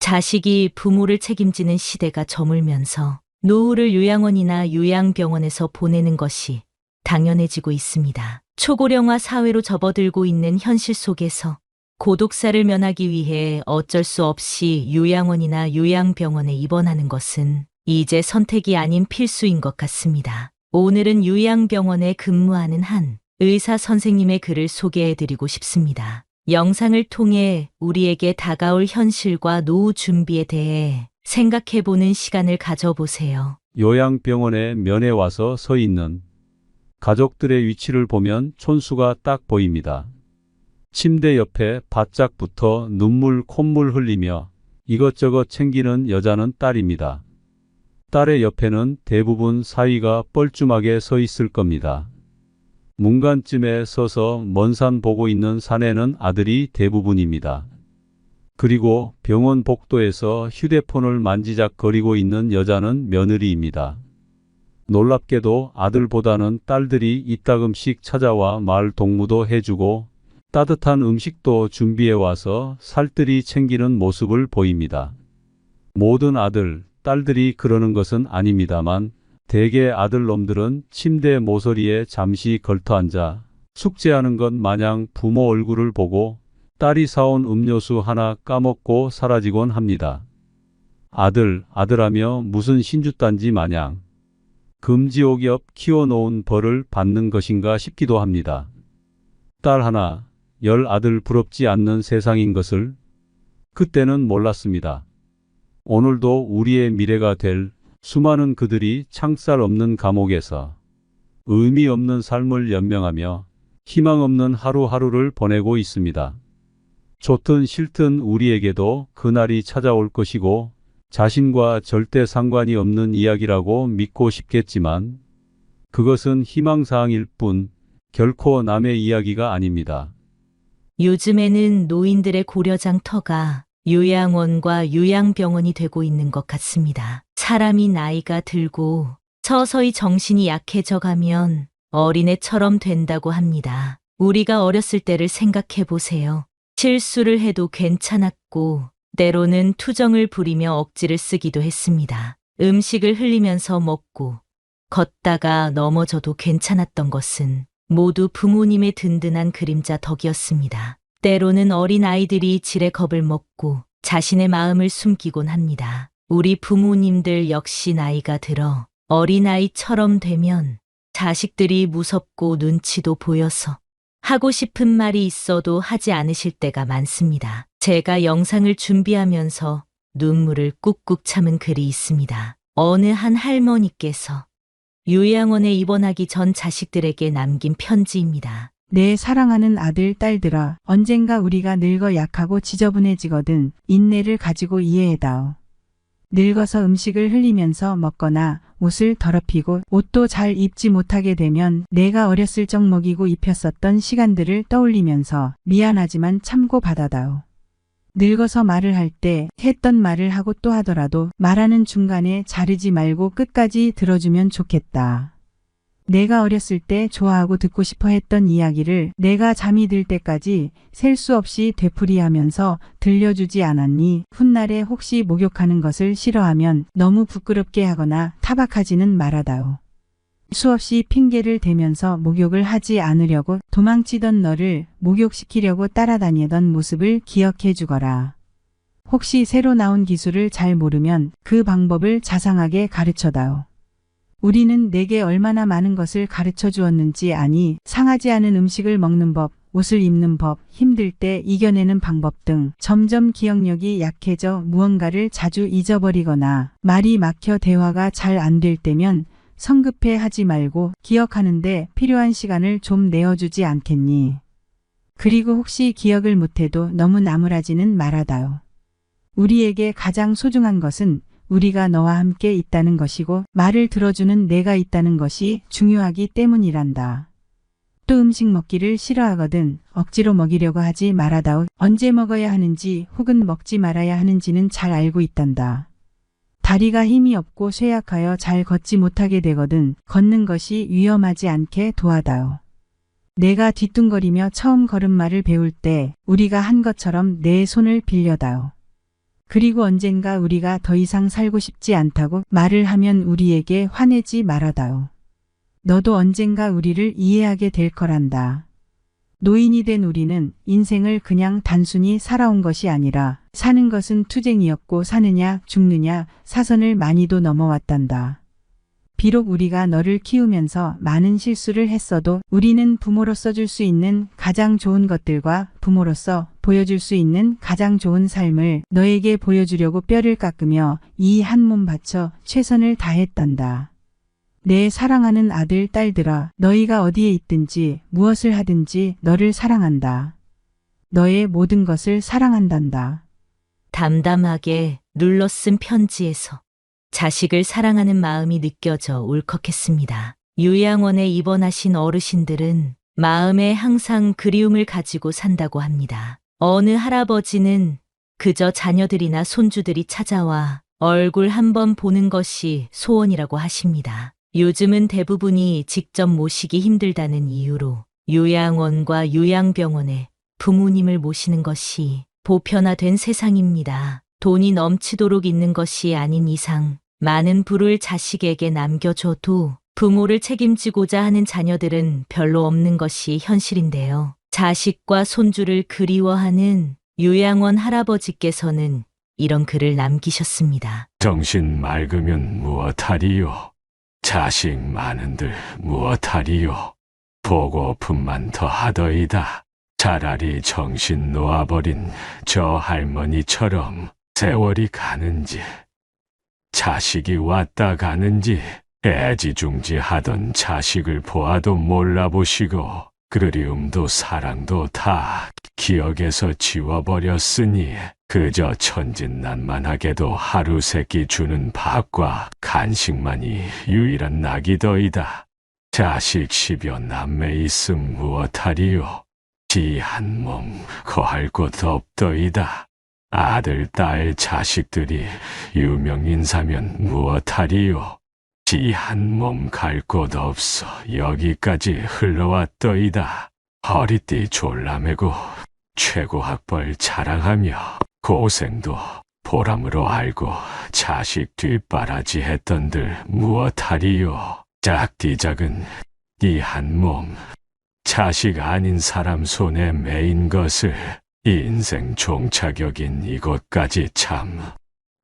자식이 부모를 책임지는 시대가 저물면서 노후를 요양원이나 요양병원에서 보내는 것이 당연해지고 있습니다. 초고령화 사회로 접어들고 있는 현실 속에서 고독사를 면하기 위해 어쩔 수 없이 요양원이나 요양병원에 입원하는 것은 이제 선택이 아닌 필수인 것 같습니다. 오늘은 요양병원에 근무하는 한 의사 선생님의 글을 소개해드리고 싶습니다. 영상을 통해 우리에게 다가올 현실과 노후 준비에 대해 생각해보는 시간을 가져보세요. 요양병원에 면회 와서 서 있는 가족들의 위치를 보면 촌수가 딱 보입니다. 침대 옆에 바짝 붙어 눈물 콧물 흘리며 이것저것 챙기는 여자는 딸입니다. 딸의 옆에는 대부분 사위가 뻘쭘하게 서 있을 겁니다. 문간쯤에 서서 먼 산 보고 있는 사내는 아들이 대부분입니다. 그리고 병원 복도에서 휴대폰을 만지작거리고 있는 여자는 며느리입니다. 놀랍게도 아들보다는 딸들이 이따금씩 찾아와 말 동무도 해주고 따뜻한 음식도 준비해와서 살뜰히 챙기는 모습을 보입니다. 모든 아들, 딸들이 그러는 것은 아닙니다만 대개 아들놈들은 침대 모서리에 잠시 걸터앉아 숙제하는 것 마냥 부모 얼굴을 보고 딸이 사온 음료수 하나 까먹고 사라지곤 합니다. 아들하며 무슨 신주단지 마냥 금지옥엽 키워놓은 벌을 받는 것인가 싶기도 합니다. 딸 하나, 10 아들 부럽지 않는 세상인 것을 그때는 몰랐습니다. 오늘도 우리의 미래가 될 수많은 그들이 창살 없는 감옥에서 의미 없는 삶을 연명하며 희망 없는 하루하루를 보내고 있습니다. 좋든 싫든 우리에게도 그날이 찾아올 것이고 자신과 절대 상관이 없는 이야기라고 믿고 싶겠지만 그것은 희망사항일 뿐 결코 남의 이야기가 아닙니다. 요즘에는 노인들의 고려장터가 요양원과 요양병원이 되고 있는 것 같습니다. 사람이 나이가 들고 서서히 정신이 약해져 가면 어린애처럼 된다고 합니다. 우리가 어렸을 때를 생각해 보세요. 실수를 해도 괜찮았고 때로는 투정을 부리며 억지를 쓰기도 했습니다. 음식을 흘리면서 먹고 걷다가 넘어져도 괜찮았던 것은 모두 부모님의 든든한 그림자 덕이었습니다. 때로는 어린 아이들이 지레 겁을 먹고 자신의 마음을 숨기곤 합니다. 우리 부모님들 역시 나이가 들어 어린아이처럼 되면 자식들이 무섭고 눈치도 보여서 하고 싶은 말이 있어도 하지 않으실 때가 많습니다. 제가 영상을 준비하면서 눈물을 꾹꾹 참은 글이 있습니다. 어느 한 할머니께서 요양원에 입원하기 전 자식들에게 남긴 편지입니다. 내 사랑하는 아들, 딸들아, 언젠가 우리가 늙어 약하고 지저분해지거든 인내를 가지고 이해해다오. 늙어서 음식을 흘리면서 먹거나 옷을 더럽히고 옷도 잘 입지 못하게 되면 내가 어렸을 적 먹이고 입혔었던 시간들을 떠올리면서 미안하지만 참고 받아다오. 늙어서 말을 할 때 했던 말을 하고 또 하더라도 말하는 중간에 자르지 말고 끝까지 들어주면 좋겠다. 내가 어렸을 때 좋아하고 듣고 싶어 했던 이야기를 내가 잠이 들 때까지 셀 수 없이 되풀이하면서 들려주지 않았니? 훗날에 혹시 목욕하는 것을 싫어하면 너무 부끄럽게 하거나 타박하지는 말아다오. 수없이 핑계를 대면서 목욕을 하지 않으려고 도망치던 너를 목욕시키려고 따라다니던 모습을 기억해 주거라. 혹시 새로 나온 기술을 잘 모르면 그 방법을 자상하게 가르쳐다오. 우리는 내게 얼마나 많은 것을 가르쳐 주었는지 아니? 상하지 않은 음식을 먹는 법, 옷을 입는 법, 힘들 때 이겨내는 방법 등 점점 기억력이 약해져 무언가를 자주 잊어버리거나 말이 막혀 대화가 잘 안 될 때면 성급해 하지 말고 기억하는데 필요한 시간을 좀 내어주지 않겠니? 그리고 혹시 기억을 못해도 너무 나무라지는 말아다오. 우리에게 가장 소중한 것은 우리가 너와 함께 있다는 것이고 말을 들어주는 내가 있다는 것이 중요하기 때문이란다. 또 음식 먹기를 싫어하거든 억지로 먹이려고 하지 말아다오. 언제 먹어야 하는지 혹은 먹지 말아야 하는지는 잘 알고 있단다. 다리가 힘이 없고 쇠약하여 잘 걷지 못하게 되거든 걷는 것이 위험하지 않게 도와다오. 내가 뒤뚱거리며 처음 걸음마를 배울 때 우리가 한 것처럼 내 손을 빌려다오. 그리고 언젠가 우리가 더 이상 살고 싶지 않다고 말을 하면 우리에게 화내지 말아다오. 너도 언젠가 우리를 이해하게 될 거란다. 노인이 된 우리는 인생을 그냥 단순히 살아온 것이 아니라 사는 것은 투쟁이었고 사느냐 죽느냐 사선을 많이도 넘어왔단다. 비록 우리가 너를 키우면서 많은 실수를 했어도 우리는 부모로서 줄 수 있는 가장 좋은 것들과 부모로서 보여줄 수 있는 가장 좋은 삶을 너에게 보여주려고 뼈를 깎으며 이 한 몸 바쳐 최선을 다했단다. 내 사랑하는 아들, 딸들아, 너희가 어디에 있든지 무엇을 하든지 너를 사랑한다. 너의 모든 것을 사랑한단다. 담담하게 눌러쓴 편지에서 자식을 사랑하는 마음이 느껴져 울컥했습니다. 요양원에 입원하신 어르신들은 마음에 항상 그리움을 가지고 산다고 합니다. 어느 할아버지는 그저 자녀들이나 손주들이 찾아와 얼굴 한번 보는 것이 소원이라고 하십니다. 요즘은 대부분이 직접 모시기 힘들다는 이유로 요양원과 요양병원에 부모님을 모시는 것이 보편화된 세상입니다. 돈이 넘치도록 있는 것이 아닌 이상 많은 부를 자식에게 남겨줘도 부모를 책임지고자 하는 자녀들은 별로 없는 것이 현실인데요. 자식과 손주를 그리워하는 요양원 할아버지께서는 이런 글을 남기셨습니다. 정신 맑으면 무엇하리요? 자식 많은들 무엇하리요? 보고품만 더하더이다. 차라리 정신 놓아버린 저 할머니처럼 세월이 가는지 자식이 왔다 가는지 애지중지하던 자식을 보아도 몰라보시고 그리움도 사랑도 다 기억에서 지워버렸으니 그저 천진난만하게도 하루 세끼 주는 밥과 간식만이 유일한 낙이더이다. 자식 10여 남매 있음 무엇하리요? 지 한 몸 거할 곳 없더이다. 아들, 딸, 자식들이 유명인사면 무엇하리요? 지 한 몸 갈 곳 없어 여기까지 흘러왔더이다. 허리띠 졸라매고 최고 학벌 자랑하며 고생도 보람으로 알고 자식 뒷바라지 했던들 무엇하리요? 작디 작은 이 한 몸 자식 아닌 사람 손에 매인 것을 인생 종착역인 이곳까지 참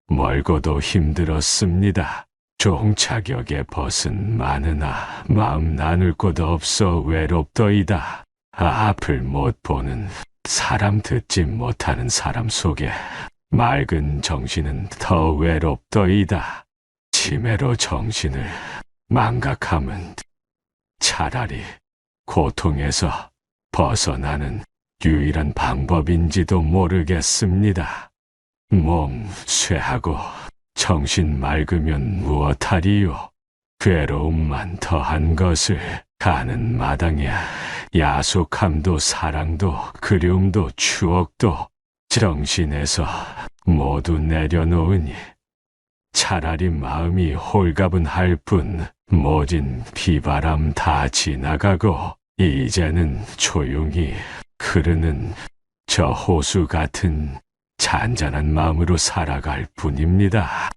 멀고도 힘들었습니다. 종착역에 벗은 많으나 마음 나눌 곳 없어 외롭더이다. 앞을 못 보는 사람 듣지 못하는 사람 속에 맑은 정신은 더 외롭더이다. 치매로 정신을 망각하면 차라리 고통에서 벗어나는 유일한 방법인지도 모르겠습니다. 몸 쇠하고 정신 맑으면 무엇하리요? 괴로움만 더한 것을 가는 마당에 야속함도 사랑도 그리움도 추억도 정신에서 모두 내려놓으니 차라리 마음이 홀가분할 뿐 모진 비바람 다 지나가고 이제는 조용히 흐르는 저 호수 같은 잔잔한 마음으로 살아갈 뿐입니다.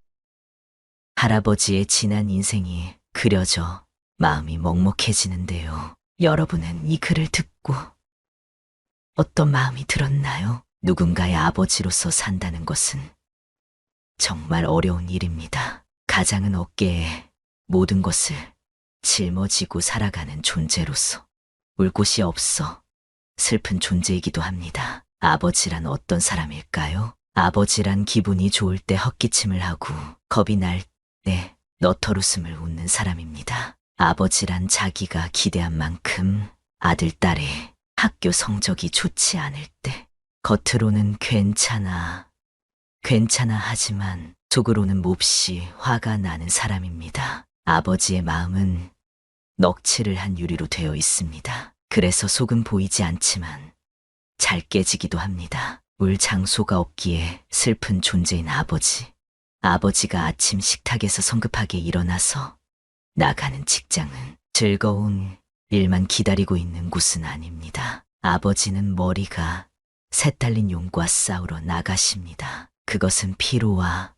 할아버지의 지난 인생이 그려져 마음이 먹먹해지는데요. 여러분은 이 글을 듣고 어떤 마음이 들었나요? 누군가의 아버지로서 산다는 것은 정말 어려운 일입니다. 가장은 어깨에 모든 것을 짊어지고 살아가는 존재로서 울 곳이 없어 슬픈 존재이기도 합니다. 아버지란 어떤 사람일까요? 아버지란 기분이 좋을 때 헛기침을 하고 겁이 날 때 너털웃음을 웃는 사람입니다. 아버지란 자기가 기대한 만큼 아들, 딸의 학교 성적이 좋지 않을 때 겉으로는 괜찮아 하지만 속으로는 몹시 화가 나는 사람입니다. 아버지의 마음은 넋칠을 한 유리로 되어 있습니다. 그래서 속은 보이지 않지만 잘 깨지기도 합니다. 울 장소가 없기에 슬픈 존재인 아버지. 아버지가 아침 식탁에서 성급하게 일어나서 나가는 직장은 즐거운 일만 기다리고 있는 곳은 아닙니다. 아버지는 머리가 새딸린 용과 싸우러 나가십니다. 그것은 피로와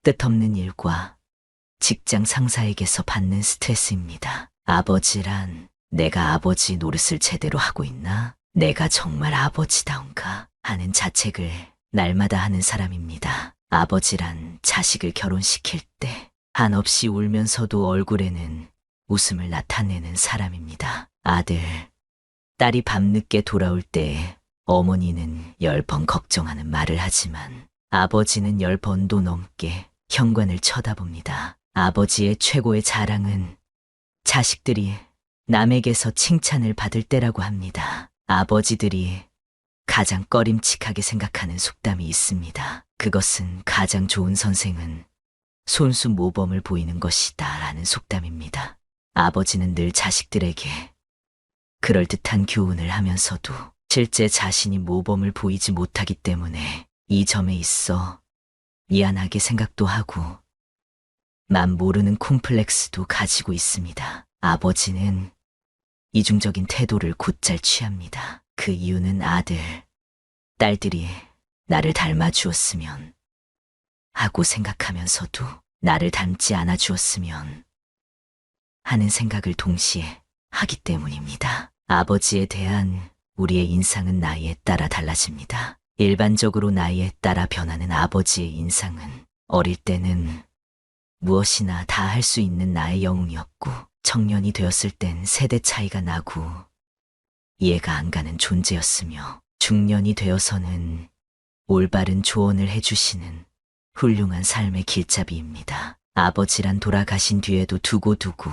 뜻없는 일과 직장 상사에게서 받는 스트레스입니다. 아버지란 내가 아버지 노릇을 제대로 하고 있나? 내가 정말 아버지다운가? 하는 자책을 날마다 하는 사람입니다. 아버지란 자식을 결혼시킬 때 한없이 울면서도 얼굴에는 웃음을 나타내는 사람입니다. 아들, 딸이 밤늦게 돌아올 때 어머니는 10번 걱정하는 말을 하지만 아버지는 10번도 넘게 현관을 쳐다봅니다. 아버지의 최고의 자랑은 자식들이 남에게서 칭찬을 받을 때라고 합니다. 아버지들이 가장 꺼림칙하게 생각하는 속담이 있습니다. 그것은 가장 좋은 선생은 손수 모범을 보이는 것이다 라는 속담입니다. 아버지는 늘 자식들에게 그럴듯한 교훈을 하면서도 실제 자신이 모범을 보이지 못하기 때문에 이 점에 있어 미안하게 생각도 하고 맘 모르는 콤플렉스도 가지고 있습니다. 아버지는 이중적인 태도를 곧잘 취합니다. 그 이유는 아들, 딸들이 나를 닮아 주었으면 하고 생각하면서도 나를 닮지 않아 주었으면 하는 생각을 동시에 하기 때문입니다. 아버지에 대한 우리의 인상은 나이에 따라 달라집니다. 일반적으로 나이에 따라 변하는 아버지의 인상은 어릴 때는 무엇이나 다 할 수 있는 나의 영웅이었고 청년이 되었을 땐 세대 차이가 나고 이해가 안 가는 존재였으며 중년이 되어서는 올바른 조언을 해주시는 훌륭한 삶의 길잡이입니다. 아버지란 돌아가신 뒤에도 두고두고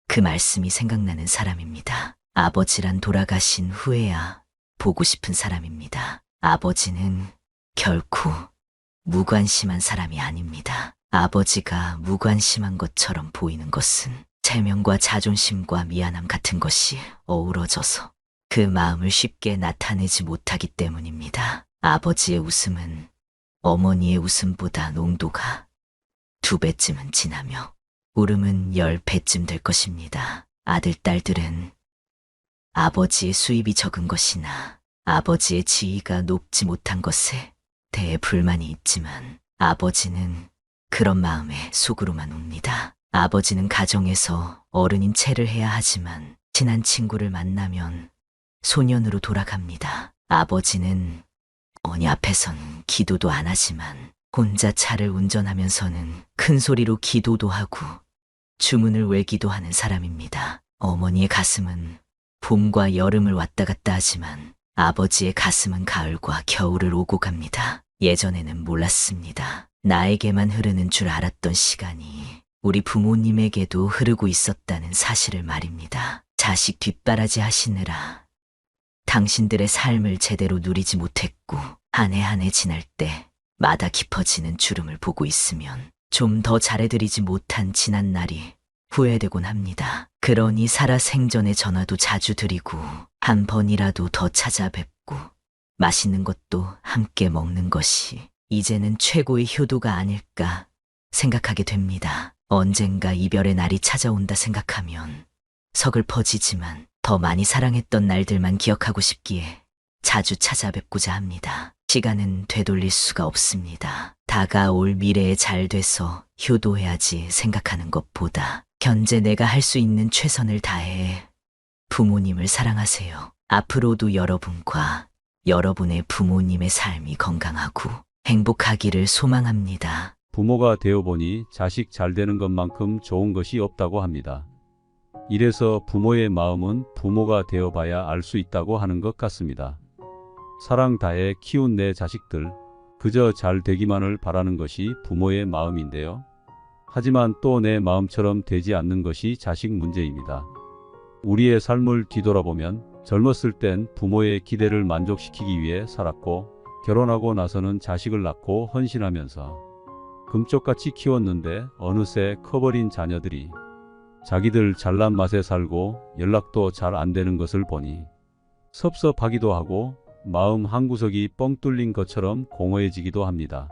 그 말씀이 생각나는 사람입니다. 아버지란 돌아가신 후에야 보고 싶은 사람입니다. 아버지는 결코 무관심한 사람이 아닙니다. 아버지가 무관심한 것처럼 보이는 것은 체면과 자존심과 미안함 같은 것이 어우러져서 그 마음을 쉽게 나타내지 못하기 때문입니다. 아버지의 웃음은 어머니의 웃음보다 농도가 2배쯤은 진하며 울음은 10배쯤 될 것입니다. 아들, 딸들은 아버지의 수입이 적은 것이나 아버지의 지위가 높지 못한 것에 대해 불만이 있지만 아버지는 그런 마음에 속으로만 웁니다. 아버지는 가정에서 어른인 체를 해야 하지만 친한 친구를 만나면 소년으로 돌아갑니다. 아버지는 어머니 앞에선 기도도 안 하지만 혼자 차를 운전하면서는 큰 소리로 기도도 하고 주문을 외기도 하는 사람입니다. 어머니의 가슴은 봄과 여름을 왔다 갔다 하지만 아버지의 가슴은 가을과 겨울을 오고 갑니다. 예전에는 몰랐습니다. 나에게만 흐르는 줄 알았던 시간이 우리 부모님에게도 흐르고 있었다는 사실을 말입니다. 자식 뒷바라지 하시느라 당신들의 삶을 제대로 누리지 못했고 한 해 한 해 지날 때마다 깊어지는 주름을 보고 있으면 좀 더 잘해드리지 못한 지난 날이 후회되곤 합니다. 그러니 살아생전에 전화도 자주 드리고 한 번이라도 더 찾아뵙고 맛있는 것도 함께 먹는 것이 이제는 최고의 효도가 아닐까 생각하게 됩니다. 언젠가 이별의 날이 찾아온다 생각하면 서글퍼지지만 더 많이 사랑했던 날들만 기억하고 싶기에 자주 찾아뵙고자 합니다. 시간은 되돌릴 수가 없습니다. 다가올 미래에 잘 돼서 효도해야지 생각하는 것보다 현재 내가 할 수 있는 최선을 다해 부모님을 사랑하세요. 앞으로도 여러분과 여러분의 부모님의 삶이 건강하고 행복하기를 소망합니다. 부모가 되어보니 자식 잘 되는 것만큼 좋은 것이 없다고 합니다. 이래서 부모의 마음은 부모가 되어봐야 알 수 있다고 하는 것 같습니다. 사랑 다해 키운 내 자식들, 그저 잘 되기만을 바라는 것이 부모의 마음인데요. 하지만 또 내 마음처럼 되지 않는 것이 자식 문제입니다. 우리의 삶을 뒤돌아보면 젊었을 땐 부모의 기대를 만족시키기 위해 살았고 결혼하고 나서는 자식을 낳고 헌신하면서 금쪽같이 키웠는데 어느새 커버린 자녀들이 자기들 잘난 맛에 살고 연락도 잘 안 되는 것을 보니 섭섭하기도 하고 마음 한구석이 뻥 뚫린 것처럼 공허해지기도 합니다.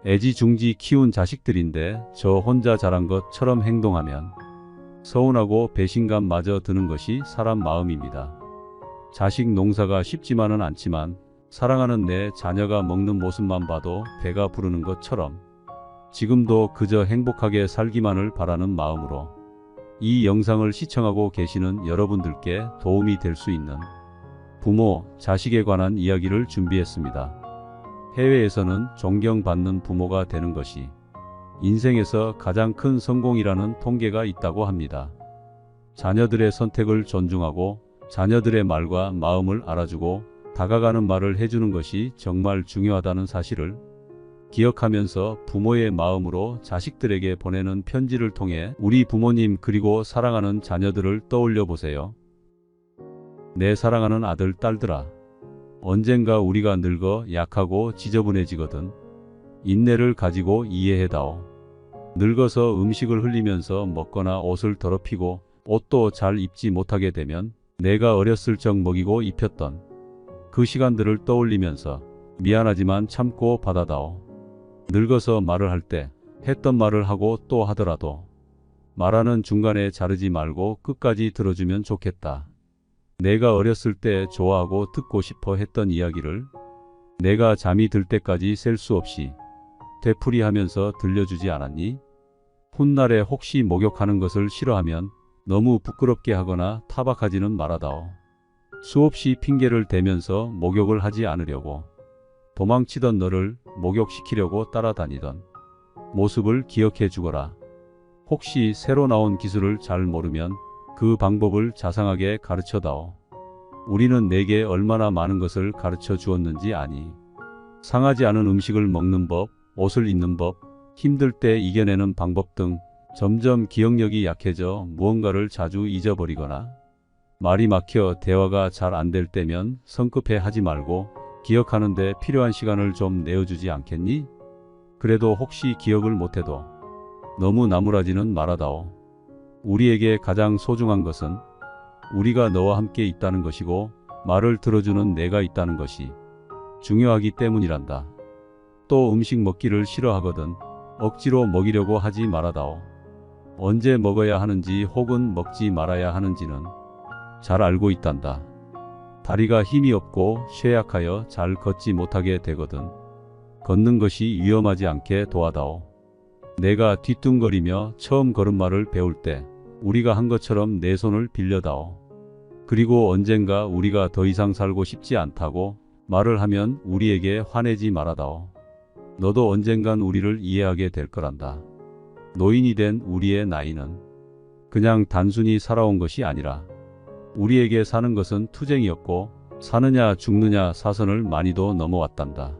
애지중지 키운 자식들인데 저 혼자 자란 것처럼 행동하면 서운하고 배신감마저 드는 것이 사람 마음입니다. 자식 농사가 쉽지만은 않지만 사랑하는 내 자녀가 먹는 모습만 봐도 배가 부르는 것처럼 지금도 그저 행복하게 살기만을 바라는 마음으로 이 영상을 시청하고 계시는 여러분들께 도움이 될 수 있는 부모, 자식에 관한 이야기를 준비했습니다. 해외에서는 존경받는 부모가 되는 것이 인생에서 가장 큰 성공이라는 통계가 있다고 합니다. 자녀들의 선택을 존중하고 자녀들의 말과 마음을 알아주고 다가가는 말을 해주는 것이 정말 중요하다는 사실을 기억하면서 부모의 마음으로 자식들에게 보내는 편지를 통해 우리 부모님 그리고 사랑하는 자녀들을 떠올려 보세요. 내 사랑하는 아들, 딸들아. 언젠가 우리가 늙어 약하고 지저분해지거든. 인내를 가지고 이해해다오. 늙어서 음식을 흘리면서 먹거나 옷을 더럽히고 옷도 잘 입지 못하게 되면 내가 어렸을 적 먹이고 입혔던 그 시간들을 떠올리면서 미안하지만 참고 받아다오. 늙어서 말을 할 때 했던 말을 하고 또 하더라도 말하는 중간에 자르지 말고 끝까지 들어주면 좋겠다. 내가 어렸을 때 좋아하고 듣고 싶어 했던 이야기를 내가 잠이 들 때까지 셀 수 없이 되풀이하면서 들려주지 않았니? 훗날에 혹시 목욕하는 것을 싫어하면 너무 부끄럽게 하거나 타박하지는 말아다오. 수없이 핑계를 대면서 목욕을 하지 않으려고 도망치던 너를 목욕시키려고 따라다니던 모습을 기억해 주거라. 혹시 새로 나온 기술을 잘 모르면 그 방법을 자상하게 가르쳐다오. 우리는 내게 얼마나 많은 것을 가르쳐 주었는지 아니? 상하지 않은 음식을 먹는 법, 옷을 입는 법, 힘들 때 이겨내는 방법 등 점점 기억력이 약해져 무언가를 자주 잊어버리거나 말이 막혀 대화가 잘 안 될 때면 성급해 하지 말고 기억하는 데 필요한 시간을 좀 내어주지 않겠니? 그래도 혹시 기억을 못해도 너무 나무라지는 말아다오. 우리에게 가장 소중한 것은 우리가 너와 함께 있다는 것이고 말을 들어주는 내가 있다는 것이 중요하기 때문이란다. 또 음식 먹기를 싫어하거든 억지로 먹이려고 하지 말아다오. 언제 먹어야 하는지 혹은 먹지 말아야 하는지는 잘 알고 있단다. 다리가 힘이 없고 쇠약하여 잘 걷지 못하게 되거든 걷는 것이 위험하지 않게 도와다오. 내가 뒤뚱거리며 처음 걸음마를 배울 때 우리가 한 것처럼 내 손을 빌려다오. 그리고 언젠가 우리가 더 이상 살고 싶지 않다고 말을 하면 우리에게 화내지 말아다오. 너도 언젠간 우리를 이해하게 될 거란다. 노인이 된 우리의 나이는 그냥 단순히 살아온 것이 아니라 우리에게 사는 것은 투쟁이었고 사느냐 죽느냐 사선을 많이도 넘어왔단다.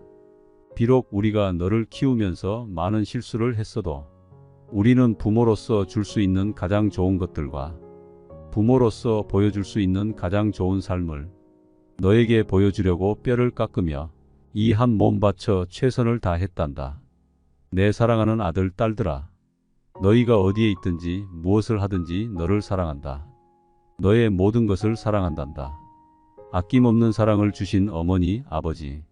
비록 우리가 너를 키우면서 많은 실수를 했어도 우리는 부모로서 줄 수 있는 가장 좋은 것들과 부모로서 보여줄 수 있는 가장 좋은 삶을 너에게 보여주려고 뼈를 깎으며 이 한 몸 바쳐 최선을 다했단다. 내 사랑하는 아들, 딸들아. 너희가 어디에 있든지 무엇을 하든지 너를 사랑한다. 너의 모든 것을 사랑한단다. 아낌없는 사랑을 주신 어머니, 아버지.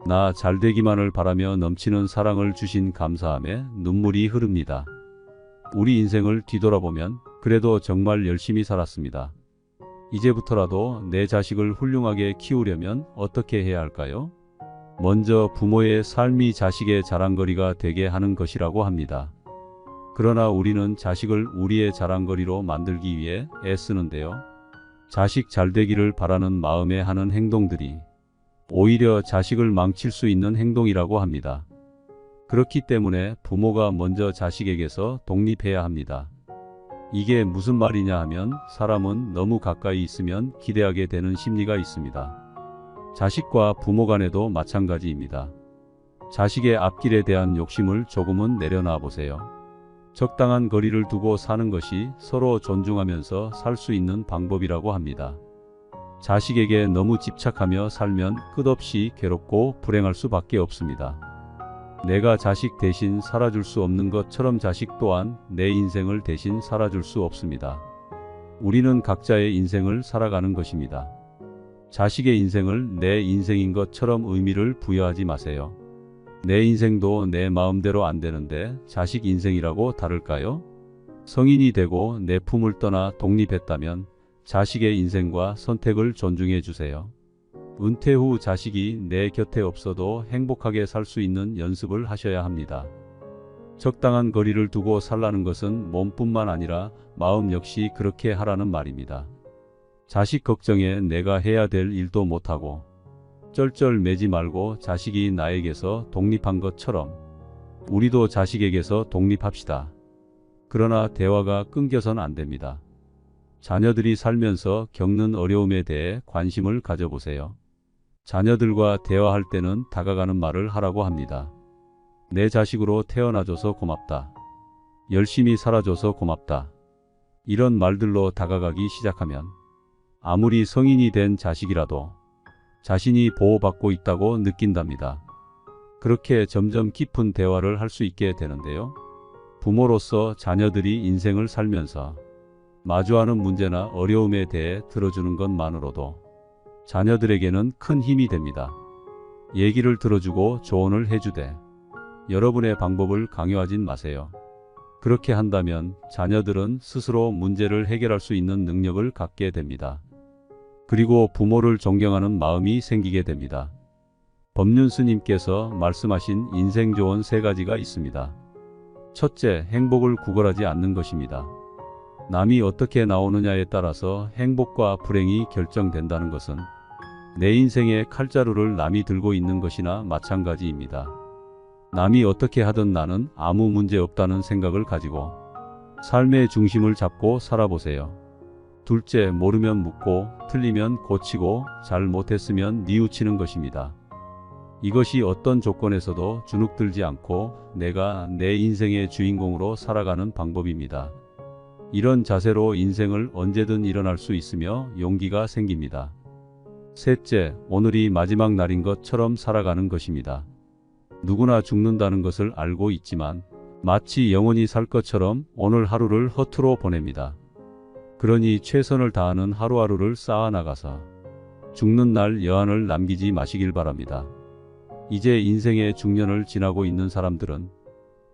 나 잘되기만을 바라며 넘치는 사랑을 주신 감사함에 눈물이 흐릅니다. 우리 인생을 뒤돌아보면 그래도 정말 열심히 살았습니다. 이제부터라도 내 자식을 훌륭하게 키우려면 어떻게 해야 할까요? 먼저 부모의 삶이 자식의 자랑거리가 되게 하는 것이라고 합니다. 그러나 우리는 자식을 우리의 자랑거리로 만들기 위해 애쓰는데요. 자식 잘되기를 바라는 마음에 하는 행동들이 오히려 자식을 망칠 수 있는 행동이라고 합니다. 그렇기 때문에 부모가 먼저 자식에게서 독립해야 합니다. 이게 무슨 말이냐 하면 사람은 너무 가까이 있으면 기대하게 되는 심리가 있습니다. 자식과 부모 간에도 마찬가지입니다. 자식의 앞길에 대한 욕심을 조금은 내려놔 보세요. 적당한 거리를 두고 사는 것이 서로 존중하면서 살 수 있는 방법이라고 합니다. 자식에게 너무 집착하며 살면 끝없이 괴롭고 불행할 수밖에 없습니다. 내가 자식 대신 살아줄 수 없는 것처럼 자식 또한 내 인생을 대신 살아줄 수 없습니다. 우리는 각자의 인생을 살아가는 것입니다. 자식의 인생을 내 인생인 것처럼 의미를 부여하지 마세요. 내 인생도 내 마음대로 안 되는데 자식 인생이라고 다를까요? 성인이 되고 내 품을 떠나 독립했다면 자식의 인생과 선택을 존중해 주세요. 은퇴 후 자식이 내 곁에 없어도 행복하게 살 수 있는 연습을 하셔야 합니다. 적당한 거리를 두고 살라는 것은 몸뿐만 아니라 마음 역시 그렇게 하라는 말입니다. 자식 걱정에 내가 해야 될 일도 못하고 쩔쩔매지 말고 자식이 나에게서 독립한 것처럼 우리도 자식에게서 독립합시다. 그러나 대화가 끊겨선 안 됩니다. 자녀들이 살면서 겪는 어려움에 대해 관심을 가져보세요. 자녀들과 대화할 때는 다가가는 말을 하라고 합니다. 내 자식으로 태어나줘서 고맙다. 열심히 살아줘서 고맙다. 이런 말들로 다가가기 시작하면 아무리 성인이 된 자식이라도 자신이 보호받고 있다고 느낀답니다. 그렇게 점점 깊은 대화를 할 수 있게 되는데요. 부모로서 자녀들이 인생을 살면서 마주하는 문제나 어려움에 대해 들어주는 것만으로도 자녀들에게는 큰 힘이 됩니다. 얘기를 들어주고 조언을 해주되 여러분의 방법을 강요하진 마세요. 그렇게 한다면 자녀들은 스스로 문제를 해결할 수 있는 능력을 갖게 됩니다. 그리고 부모를 존경하는 마음이 생기게 됩니다. 법륜 스님께서 말씀하신 인생 조언 3가지가 있습니다. 첫째, 행복을 구걸하지 않는 것입니다. 남이 어떻게 나오느냐에 따라서 행복과 불행이 결정된다는 것은 내 인생의 칼자루를 남이 들고 있는 것이나 마찬가지입니다. 남이 어떻게 하든 나는 아무 문제 없다는 생각을 가지고 삶의 중심을 잡고 살아보세요. 둘째, 모르면 묻고 틀리면 고치고 잘못했으면 뉘우치는 것입니다. 이것이 어떤 조건에서도 주눅들지 않고 내가 내 인생의 주인공으로 살아가는 방법입니다. 이런 자세로 인생을 언제든 일어날 수 있으며 용기가 생깁니다. 셋째, 오늘이 마지막 날인 것처럼 살아가는 것입니다. 누구나 죽는다는 것을 알고 있지만 마치 영원히 살 것처럼 오늘 하루를 허투루 보냅니다. 그러니 최선을 다하는 하루하루를 쌓아나가서 죽는 날 여한을 남기지 마시길 바랍니다. 이제 인생의 중년을 지나고 있는 사람들은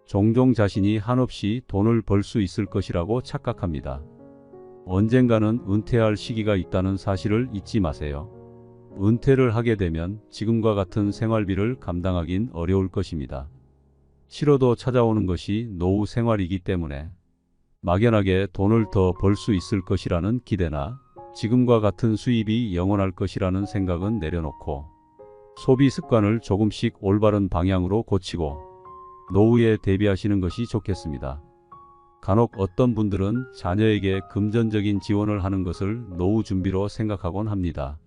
종종 자신이 한없이 돈을 벌 수 있을 것이라고 착각합니다. 언젠가는 은퇴할 시기가 있다는 사실을 잊지 마세요. 은퇴를 하게 되면 지금과 같은 생활비를 감당하긴 어려울 것입니다. 싫어도 찾아오는 것이 노후 생활이기 때문에 막연하게 돈을 더 벌 수 있을 것이라는 기대나 지금과 같은 수입이 영원할 것이라는 생각은 내려놓고 소비 습관을 조금씩 올바른 방향으로 고치고 노후에 대비하시는 것이 좋겠습니다. 간혹 어떤 분들은 자녀에게 금전적인 지원을 하는 것을 노후 준비로 생각하곤 합니다.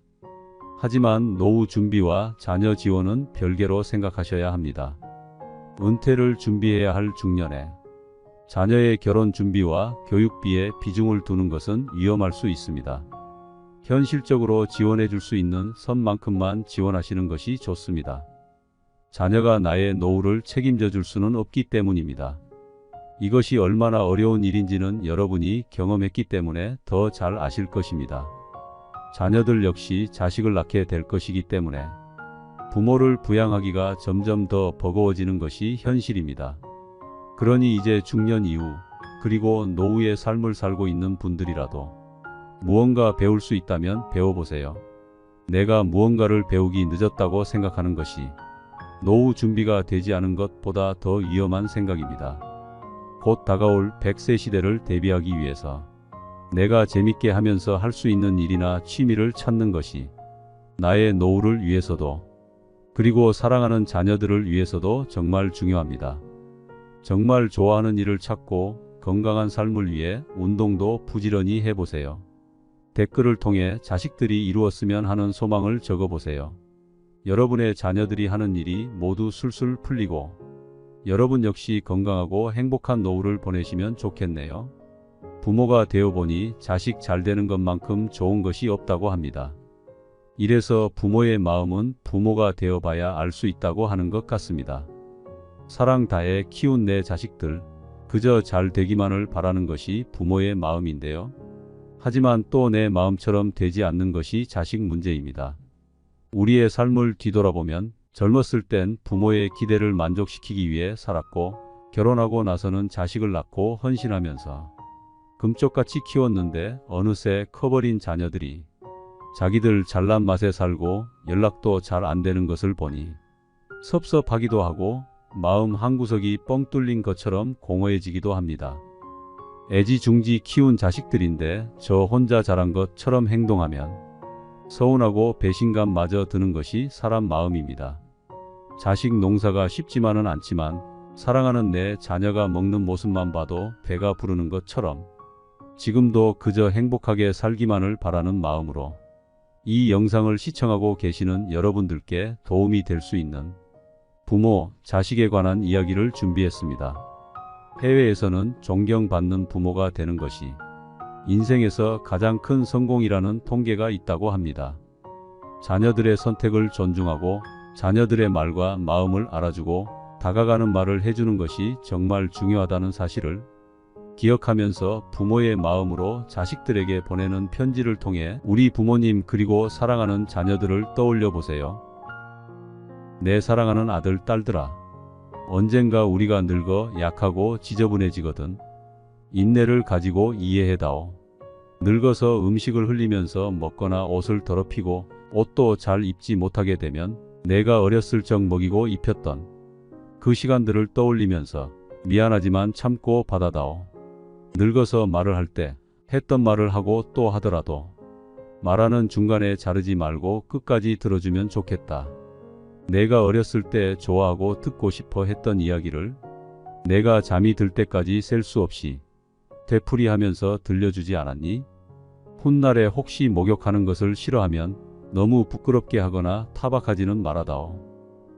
하지만 노후 준비와 자녀 지원은 별개로 생각하셔야 합니다. 은퇴를 준비해야 할 중년에 자녀의 결혼 준비와 교육비에 비중을 두는 것은 위험할 수 있습니다. 현실적으로 지원해 줄 수 있는 선만큼만 지원하시는 것이 좋습니다. 자녀가 나의 노후를 책임져 줄 수는 없기 때문입니다. 이것이 얼마나 어려운 일인지는 여러분이 경험했기 때문에 더 잘 아실 것입니다. 자녀들 역시 자식을 낳게 될 것이기 때문에 부모를 부양하기가 점점 더 버거워지는 것이 현실입니다. 그러니 이제 중년 이후 그리고 노후의 삶을 살고 있는 분들이라도 무언가 배울 수 있다면 배워보세요. 내가 무언가를 배우기 늦었다고 생각하는 것이 노후 준비가 되지 않은 것보다 더 위험한 생각입니다. 곧 다가올 100세 시대를 대비하기 위해서 내가 재밌게 하면서 할 수 있는 일이나 취미를 찾는 것이 나의 노후를 위해서도 그리고 사랑하는 자녀들을 위해서도 정말 중요합니다. 정말 좋아하는 일을 찾고 건강한 삶을 위해 운동도 부지런히 해보세요. 댓글을 통해 자식들이 이루었으면 하는 소망을 적어보세요. 여러분의 자녀들이 하는 일이 모두 술술 풀리고 여러분 역시 건강하고 행복한 노후를 보내시면 좋겠네요. 부모가 되어보니 자식 잘 되는 것만큼 좋은 것이 없다고 합니다. 이래서 부모의 마음은 부모가 되어봐야 알 수 있다고 하는 것 같습니다. 사랑 다해 키운 내 자식들, 그저 잘 되기만을 바라는 것이 부모의 마음인데요. 하지만 또 내 마음처럼 되지 않는 것이 자식 문제입니다. 우리의 삶을 뒤돌아보면 젊었을 땐 부모의 기대를 만족시키기 위해 살았고 결혼하고 나서는 자식을 낳고 헌신하면서 금쪽같이 키웠는데 어느새 커버린 자녀들이 자기들 잘난 맛에 살고 연락도 잘 안 되는 것을 보니 섭섭하기도 하고 마음 한구석이 뻥 뚫린 것처럼 공허해지기도 합니다. 애지중지 키운 자식들인데 저 혼자 자란 것처럼 행동하면 서운하고 배신감마저 드는 것이 사람 마음입니다. 자식 농사가 쉽지만은 않지만 사랑하는 내 자녀가 먹는 모습만 봐도 배가 부르는 것처럼 지금도 그저 행복하게 살기만을 바라는 마음으로 이 영상을 시청하고 계시는 여러분들께 도움이 될 수 있는 부모, 자식에 관한 이야기를 준비했습니다. 해외에서는 존경받는 부모가 되는 것이 인생에서 가장 큰 성공이라는 통계가 있다고 합니다. 자녀들의 선택을 존중하고 자녀들의 말과 마음을 알아주고 다가가는 말을 해주는 것이 정말 중요하다는 사실을 기억하면서 부모의 마음으로 자식들에게 보내는 편지를 통해 우리 부모님 그리고 사랑하는 자녀들을 떠올려 보세요. 내 사랑하는 아들, 딸들아. 언젠가 우리가 늙어 약하고 지저분해지거든. 인내를 가지고 이해해다오. 늙어서 음식을 흘리면서 먹거나 옷을 더럽히고 옷도 잘 입지 못하게 되면 내가 어렸을 적 먹이고 입혔던 그 시간들을 떠올리면서 미안하지만 참고 받아다오. 늙어서 말을 할 때 했던 말을 하고 또 하더라도 말하는 중간에 자르지 말고 끝까지 들어주면 좋겠다. 내가 어렸을 때 좋아하고 듣고 싶어 했던 이야기를 내가 잠이 들 때까지 셀 수 없이 되풀이하면서 들려주지 않았니? 훗날에 혹시 목욕하는 것을 싫어하면 너무 부끄럽게 하거나 타박하지는 말아다오.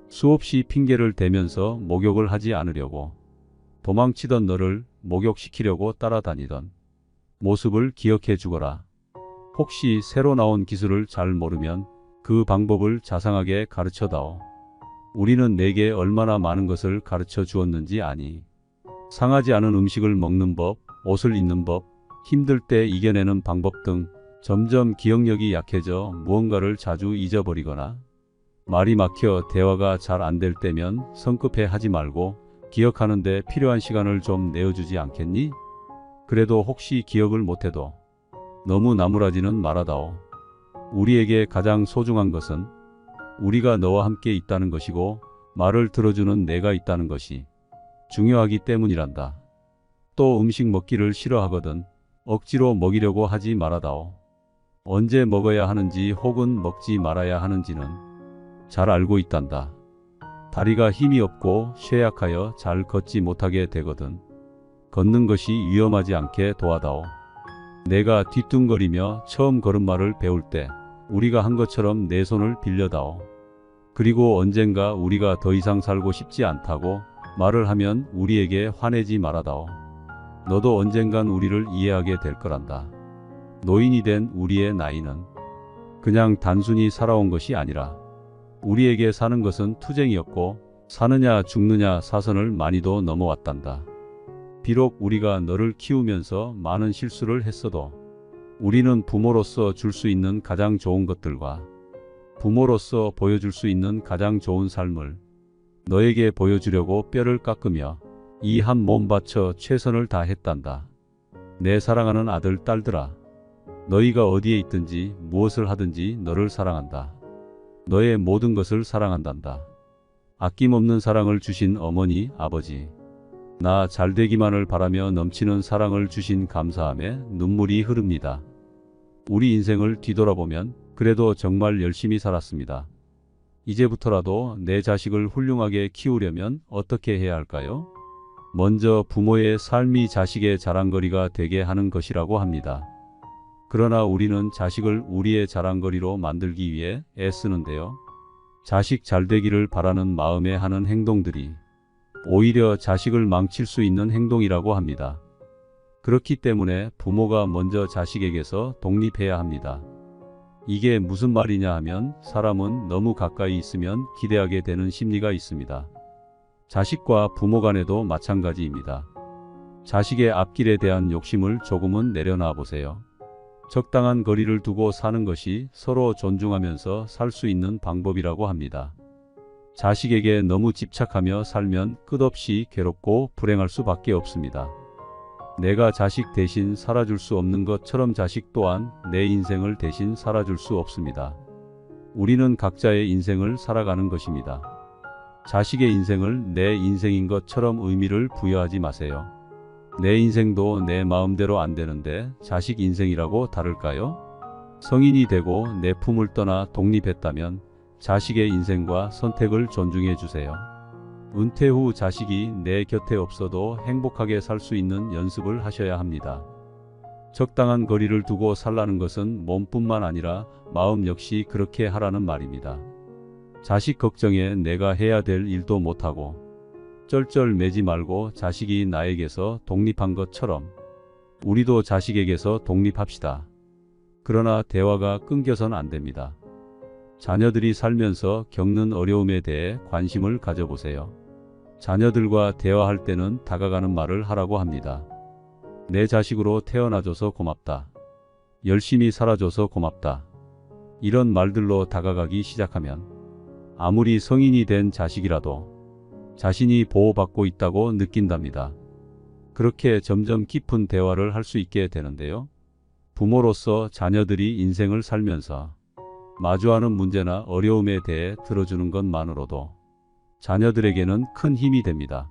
수없이 핑계를 대면서 목욕을 하지 않으려고 도망치던 너를 목욕시키려고 따라다니던 모습을 기억해 주거라. 혹시 새로 나온 기술을 잘 모르면 그 방법을 자상하게 가르쳐다오. 우리는 내게 얼마나 많은 것을 가르쳐 주었는지 아니? 상하지 않은 음식을 먹는 법, 옷을 입는 법, 힘들 때 이겨내는 방법 등 점점 기억력이 약해져 무언가를 자주 잊어버리거나 말이 막혀 대화가 잘 안 될 때면 성급해 하지 말고 기억하는 데 필요한 시간을 좀 내어주지 않겠니? 그래도 혹시 기억을 못해도 너무 나무라지는 말아다오. 우리에게 가장 소중한 것은 우리가 너와 함께 있다는 것이고 말을 들어주는 내가 있다는 것이 중요하기 때문이란다. 또 음식 먹기를 싫어하거든 억지로 먹이려고 하지 말아다오. 언제 먹어야 하는지 혹은 먹지 말아야 하는지는 잘 알고 있단다. 다리가 힘이 없고 쇠약하여 잘 걷지 못하게 되거든 걷는 것이 위험하지 않게 도와다오. 내가 뒤뚱거리며 처음 걸음마를 배울 때 우리가 한 것처럼 내 손을 빌려다오. 그리고 언젠가 우리가 더 이상 살고 싶지 않다고 말을 하면 우리에게 화내지 말아다오. 너도 언젠간 우리를 이해하게 될 거란다. 노인이 된 우리의 나이는 그냥 단순히 살아온 것이 아니라 우리에게 사는 것은 투쟁이었고 사느냐 죽느냐 사선을 많이도 넘어왔단다. 비록 우리가 너를 키우면서 많은 실수를 했어도 우리는 부모로서 줄 수 있는 가장 좋은 것들과 부모로서 보여줄 수 있는 가장 좋은 삶을 너에게 보여주려고 뼈를 깎으며 이 한 몸 바쳐 최선을 다했단다. 내 사랑하는 아들, 딸들아. 너희가 어디에 있든지 무엇을 하든지 너를 사랑한다. 너의 모든 것을 사랑한단다. 아낌없는 사랑을 주신 어머니, 아버지. 나 잘되기만을 바라며 넘치는 사랑을 주신 감사함에 눈물이 흐릅니다. 우리 인생을 뒤돌아보면 그래도 정말 열심히 살았습니다. 이제부터라도 내 자식을 훌륭하게 키우려면 어떻게 해야 할까요? 먼저 부모의 삶이 자식의 자랑거리가 되게 하는 것이라고 합니다. 그러나 우리는 자식을 우리의 자랑거리로 만들기 위해 애쓰는데요. 자식 잘되기를 바라는 마음에 하는 행동들이 오히려 자식을 망칠 수 있는 행동이라고 합니다. 그렇기 때문에 부모가 먼저 자식에게서 독립해야 합니다. 이게 무슨 말이냐 하면 사람은 너무 가까이 있으면 기대하게 되는 심리가 있습니다. 자식과 부모 간에도 마찬가지입니다. 자식의 앞길에 대한 욕심을 조금은 내려놔 보세요. 적당한 거리를 두고 사는 것이 서로 존중하면서 살 수 있는 방법이라고 합니다. 자식에게 너무 집착하며 살면 끝없이 괴롭고 불행할 수밖에 없습니다. 내가 자식 대신 살아줄 수 없는 것처럼 자식 또한 내 인생을 대신 살아줄 수 없습니다. 우리는 각자의 인생을 살아가는 것입니다. 자식의 인생을 내 인생인 것처럼 의미를 부여하지 마세요. 내 인생도 내 마음대로 안 되는데 자식 인생이라고 다를까요? 성인이 되고 내 품을 떠나 독립했다면 자식의 인생과 선택을 존중해 주세요. 은퇴 후 자식이 내 곁에 없어도 행복하게 살 수 있는 연습을 하셔야 합니다. 적당한 거리를 두고 살라는 것은 몸뿐만 아니라 마음 역시 그렇게 하라는 말입니다. 자식 걱정에 내가 해야 될 일도 못하고 쩔쩔매지 말고 자식이 나에게서 독립한 것처럼 우리도 자식에게서 독립합시다. 그러나 대화가 끊겨선 안 됩니다. 자녀들이 살면서 겪는 어려움에 대해 관심을 가져보세요. 자녀들과 대화할 때는 다가가는 말을 하라고 합니다. 내 자식으로 태어나줘서 고맙다. 열심히 살아줘서 고맙다. 이런 말들로 다가가기 시작하면 아무리 성인이 된 자식이라도 자신이 보호받고 있다고 느낀답니다. 그렇게 점점 깊은 대화를 할 수 있게 되는데요. 부모로서 자녀들이 인생을 살면서 마주하는 문제나 어려움에 대해 들어주는 것만으로도 자녀들에게는 큰 힘이 됩니다.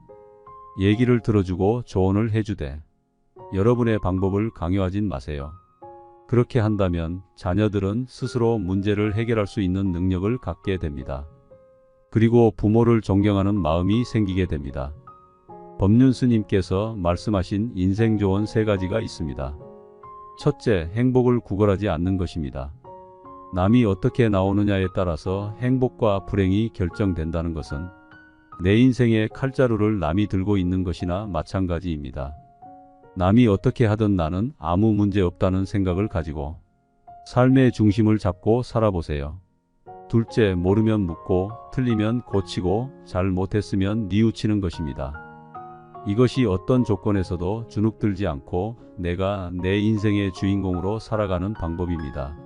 얘기를 들어주고 조언을 해주되 여러분의 방법을 강요하진 마세요. 그렇게 한다면 자녀들은 스스로 문제를 해결할 수 있는 능력을 갖게 됩니다. 그리고 부모를 존경하는 마음이 생기게 됩니다. 법륜스님께서 말씀하신 인생 조언 3가지가 있습니다. 첫째, 행복을 구걸하지 않는 것입니다. 남이 어떻게 나오느냐에 따라서 행복과 불행이 결정된다는 것은 내 인생의 칼자루를 남이 들고 있는 것이나 마찬가지입니다. 남이 어떻게 하든 나는 아무 문제 없다는 생각을 가지고 삶의 중심을 잡고 살아보세요. 둘째, 모르면 묻고 틀리면 고치고 잘 못했으면 뉘우치는 것입니다. 이것이 어떤 조건에서도 주눅들지 않고 내가 내 인생의 주인공으로 살아가는 방법입니다.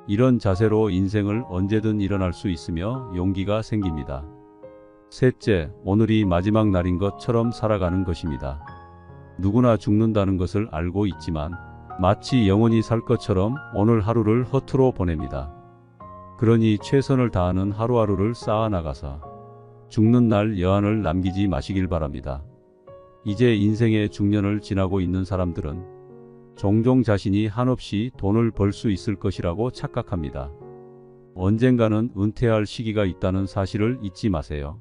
이런 자세로 인생을 언제든 일어날 수 있으며 용기가 생깁니다. 셋째, 오늘이 마지막 날인 것처럼 살아가는 것입니다. 누구나 죽는다는 것을 알고 있지만 마치 영원히 살 것처럼 오늘 하루를 허투루 보냅니다. 그러니 최선을 다하는 하루하루를 쌓아나가서 죽는 날 여한을 남기지 마시길 바랍니다. 이제 인생의 중년을 지나고 있는 사람들은 종종 자신이 한없이 돈을 벌 수 있을 것이라고 착각합니다. 언젠가는 은퇴할 시기가 있다는 사실을 잊지 마세요.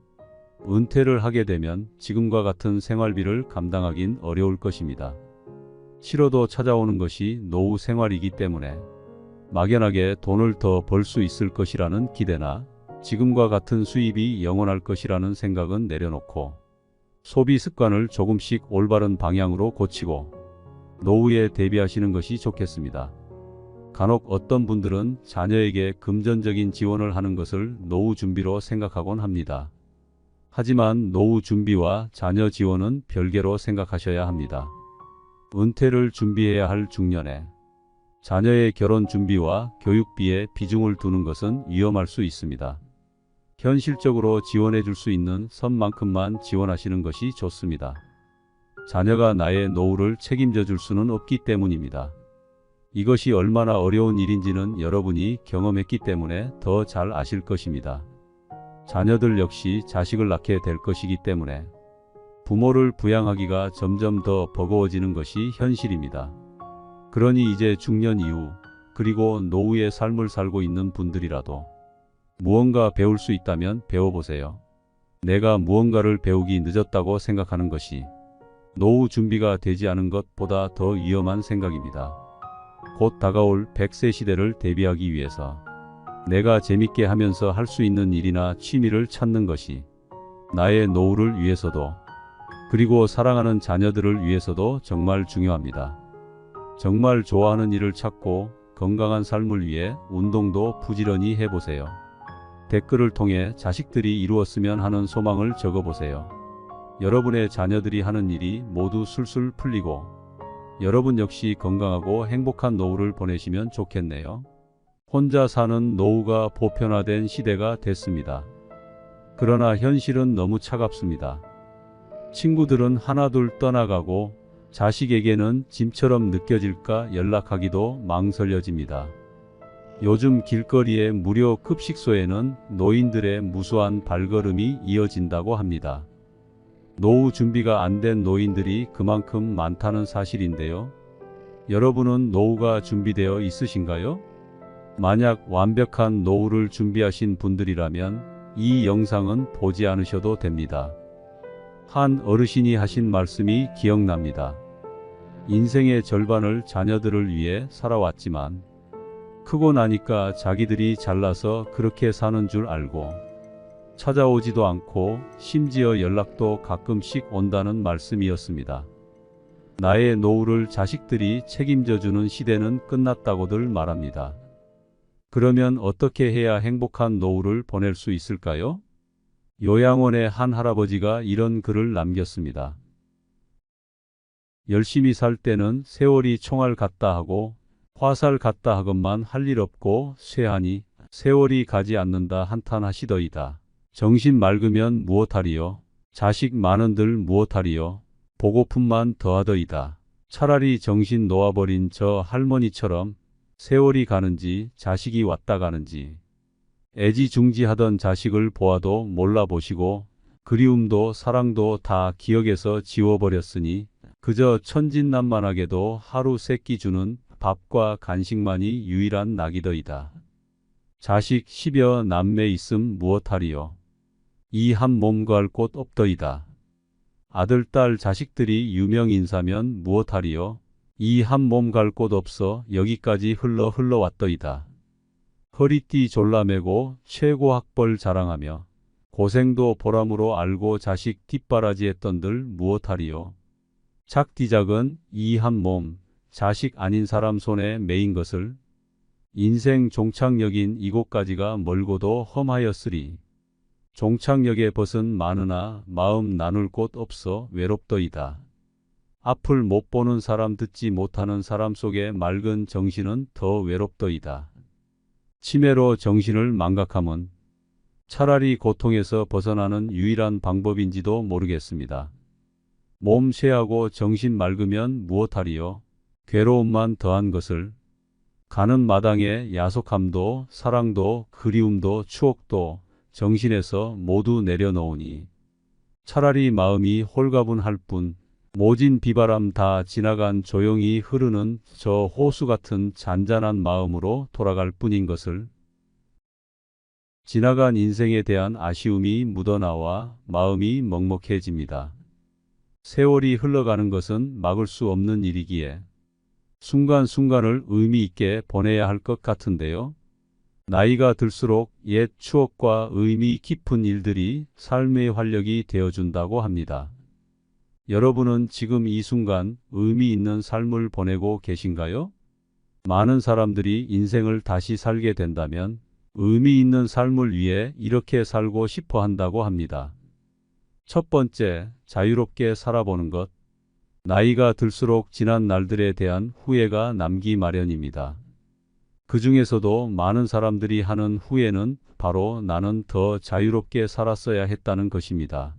은퇴를 하게 되면 지금과 같은 생활비를 감당하긴 어려울 것입니다. 싫어도 찾아오는 것이 노후 생활이기 때문에 막연하게 돈을 더 벌 수 있을 것이라는 기대나 지금과 같은 수입이 영원할 것이라는 생각은 내려놓고 소비 습관을 조금씩 올바른 방향으로 고치고 노후에 대비하시는 것이 좋겠습니다. 간혹 어떤 분들은 자녀에게 금전적인 지원을 하는 것을 노후 준비로 생각하곤 합니다. 하지만 노후 준비와 자녀 지원은 별개로 생각하셔야 합니다. 은퇴를 준비해야 할 중년에 자녀의 결혼 준비와 교육비에 비중을 두는 것은 위험할 수 있습니다. 현실적으로 지원해 줄 수 있는 선만큼만 지원하시는 것이 좋습니다. 자녀가 나의 노후를 책임져 줄 수는 없기 때문입니다. 이것이 얼마나 어려운 일인지는 여러분이 경험했기 때문에 더 잘 아실 것입니다. 자녀들 역시 자식을 낳게 될 것이기 때문에 부모를 부양하기가 점점 더 버거워지는 것이 현실입니다. 그러니 이제 중년 이후 그리고 노후의 삶을 살고 있는 분들이라도 무언가 배울 수 있다면 배워보세요. 내가 무언가를 배우기 늦었다고 생각하는 것이 노후 준비가 되지 않은 것보다 더 위험한 생각입니다. 곧 다가올 100세 시대를 대비하기 위해서 내가 재밌게 하면서 할 수 있는 일이나 취미를 찾는 것이 나의 노후를 위해서도 그리고 사랑하는 자녀들을 위해서도 정말 중요합니다. 정말 좋아하는 일을 찾고 건강한 삶을 위해 운동도 부지런히 해보세요. 댓글을 통해 자식들이 이루었으면 하는 소망을 적어보세요. 여러분의 자녀들이 하는 일이 모두 술술 풀리고 여러분 역시 건강하고 행복한 노후를 보내시면 좋겠네요. 혼자 사는 노후가 보편화된 시대가 됐습니다. 그러나 현실은 너무 차갑습니다. 친구들은 하나둘 떠나가고 자식에게는 짐처럼 느껴질까 연락하기도 망설여집니다. 요즘 길거리의 무료 급식소에는 노인들의 무수한 발걸음이 이어진다고 합니다. 노후 준비가 안 된 노인들이 그만큼 많다는 사실인데요. 여러분은 노후가 준비되어 있으신가요? 만약 완벽한 노후를 준비하신 분들이라면 이 영상은 보지 않으셔도 됩니다. 한 어르신이 하신 말씀이 기억납니다. 인생의 절반을 자녀들을 위해 살아왔지만 크고 나니까 자기들이 잘나서 그렇게 사는 줄 알고 찾아오지도 않고 심지어 연락도 가끔씩 온다는 말씀이었습니다. 나의 노후를 자식들이 책임져주는 시대는 끝났다고들 말합니다. 그러면 어떻게 해야 행복한 노후를 보낼 수 있을까요? 요양원의 한 할아버지가 이런 글을 남겼습니다. 열심히 살 때는 세월이 총알 같다 하고 화살 같다 하건만 할 일 없고 쇠하니 세월이 가지 않는다 한탄하시더이다. 정신 맑으면 무엇하리요? 자식 많은들 무엇하리요? 보고품만 더하더이다. 차라리 정신 놓아버린 저 할머니처럼 세월이 가는지 자식이 왔다 가는지 애지중지하던 자식을 보아도 몰라보시고 그리움도 사랑도 다 기억에서 지워버렸으니 그저 천진난만하게도 하루 세끼 주는 밥과 간식만이 유일한 낙이더이다. 자식 10여 남매 있음 무엇하리요? 이 한 몸 구할 곳 없더이다. 아들 딸 자식들이 유명인사면 무엇하리요? 이 한 몸 갈 곳 없어 여기까지 흘러왔더이다. 허리띠 졸라매고 최고 학벌 자랑하며 고생도 보람으로 알고 자식 뒷바라지했던들 무엇하리요? 작디작은 이 한 몸, 자식 아닌 사람 손에 매인 것을 인생 종착역인 이곳까지가 멀고도 험하였으리. 종착역에 벗은 많으나 마음 나눌 곳 없어 외롭더이다. 앞을 못 보는 사람 듣지 못하는 사람 속에 맑은 정신은 더 외롭더이다. 치매로 정신을 망각함은 차라리 고통에서 벗어나는 유일한 방법인지도 모르겠습니다. 몸 쇠하고 정신 맑으면 무엇하리요? 괴로움만 더한 것을 가는 마당에 야속함도 사랑도 그리움도 추억도 정신에서 모두 내려놓으니 차라리 마음이 홀가분할 뿐 모진 비바람 다 지나간 조용히 흐르는 저 호수 같은 잔잔한 마음으로 돌아갈 뿐인 것을 지나간 인생에 대한 아쉬움이 묻어나와 마음이 먹먹해집니다. 세월이 흘러가는 것은 막을 수 없는 일이기에 순간순간을 의미 있게 보내야 할 것 같은데요. 나이가 들수록 옛 추억과 의미 깊은 일들이 삶의 활력이 되어준다고 합니다. 여러분은 지금 이 순간 의미 있는 삶을 보내고 계신가요? 많은 사람들이 인생을 다시 살게 된다면 의미 있는 삶을 위해 이렇게 살고 싶어 한다고 합니다. 첫 번째, 자유롭게 살아보는 것. 나이가 들수록 지난 날들에 대한 후회가 남기 마련입니다. 그 중에서도 많은 사람들이 하는 후회는 바로 나는 더 자유롭게 살았어야 했다는 것입니다.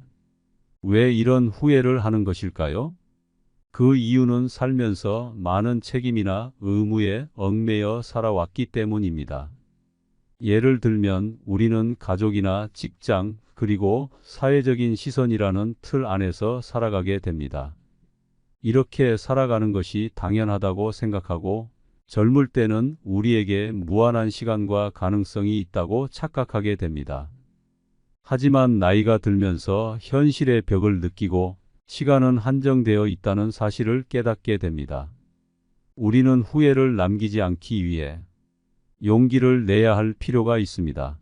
왜 이런 후회를 하는 것일까요? 그 이유는 살면서 많은 책임이나 의무에 얽매여 살아왔기 때문입니다. 예를 들면 우리는 가족이나 직장 그리고 사회적인 시선이라는 틀 안에서 살아가게 됩니다. 이렇게 살아가는 것이 당연하다고 생각하고 젊을 때는 우리에게 무한한 시간과 가능성이 있다고 착각하게 됩니다. 하지만 나이가 들면서 현실의 벽을 느끼고 시간은 한정되어 있다는 사실을 깨닫게 됩니다. 우리는 후회를 남기지 않기 위해 용기를 내야 할 필요가 있습니다.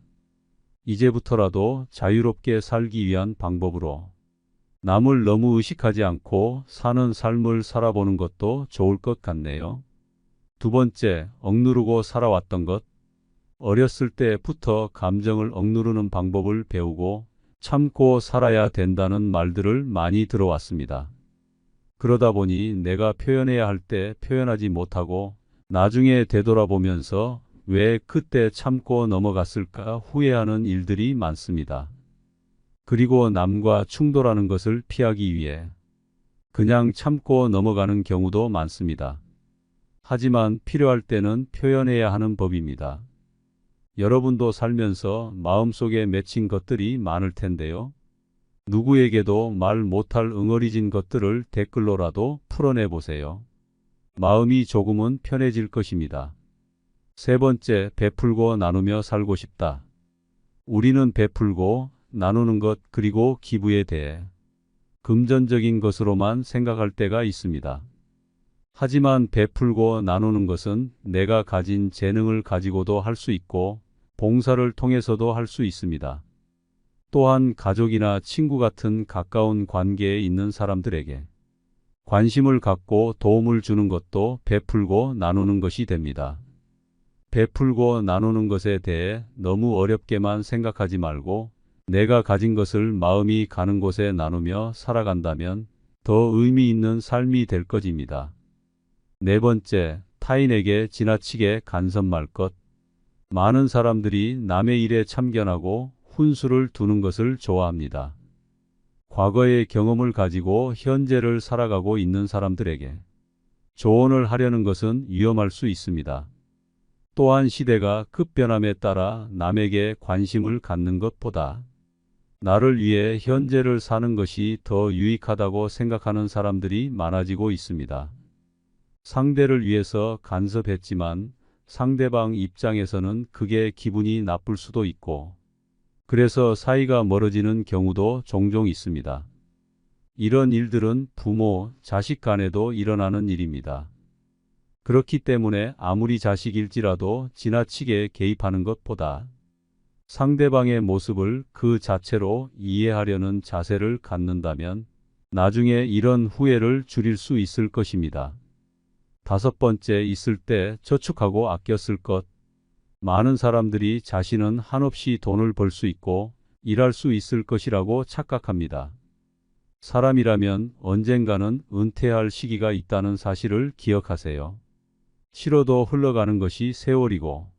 이제부터라도 자유롭게 살기 위한 방법으로 남을 너무 의식하지 않고 사는 삶을 살아보는 것도 좋을 것 같네요. 두 번째, 억누르고 살아왔던 것. 어렸을 때부터 감정을 억누르는 방법을 배우고 참고 살아야 된다는 말들을 많이 들어왔습니다. 그러다 보니 내가 표현해야 할 때 표현하지 못하고 나중에 되돌아보면서 왜 그때 참고 넘어갔을까 후회하는 일들이 많습니다. 그리고 남과 충돌하는 것을 피하기 위해 그냥 참고 넘어가는 경우도 많습니다. 하지만 필요할 때는 표현해야 하는 법입니다. 여러분도 살면서 마음속에 맺힌 것들이 많을 텐데요. 누구에게도 말 못할 응어리진 것들을 댓글로라도 풀어내 보세요. 마음이 조금은 편해질 것입니다. 세 번째, 베풀고 나누며 살고 싶다. 우리는 베풀고 나누는 것 그리고 기부에 대해 금전적인 것으로만 생각할 때가 있습니다. 하지만 베풀고 나누는 것은 내가 가진 재능을 가지고도 할 수 있고 봉사를 통해서도 할 수 있습니다. 또한 가족이나 친구 같은 가까운 관계에 있는 사람들에게 관심을 갖고 도움을 주는 것도 베풀고 나누는 것이 됩니다. 베풀고 나누는 것에 대해 너무 어렵게만 생각하지 말고 내가 가진 것을 마음이 가는 곳에 나누며 살아간다면 더 의미 있는 삶이 될 것입니다. 네 번째, 타인에게 지나치게 간섭 말 것. 많은 사람들이 남의 일에 참견하고 훈수를 두는 것을 좋아합니다. 과거의 경험을 가지고 현재를 살아가고 있는 사람들에게 조언을 하려는 것은 위험할 수 있습니다. 또한 시대가 급변함에 따라 남에게 관심을 갖는 것보다 나를 위해 현재를 사는 것이 더 유익하다고 생각하는 사람들이 많아지고 있습니다. 상대를 위해서 간섭했지만 상대방 입장에서는 그게 기분이 나쁠 수도 있고 그래서 사이가 멀어지는 경우도 종종 있습니다. 이런 일들은 부모, 자식 간에도 일어나는 일입니다. 그렇기 때문에 아무리 자식일지라도 지나치게 개입하는 것보다 상대방의 모습을 그 자체로 이해하려는 자세를 갖는다면 나중에 이런 후회를 줄일 수 있을 것입니다. 다섯 번째, 있을 때 저축하고 아껴 쓸 것. 많은 사람들이 자신은 한없이 돈을 벌 수 있고 일할 수 있을 것이라고 착각합니다. 사람이라면 언젠가는 은퇴할 시기가 있다는 사실을 기억하세요. 싫어도 흘러가는 것이 세월이고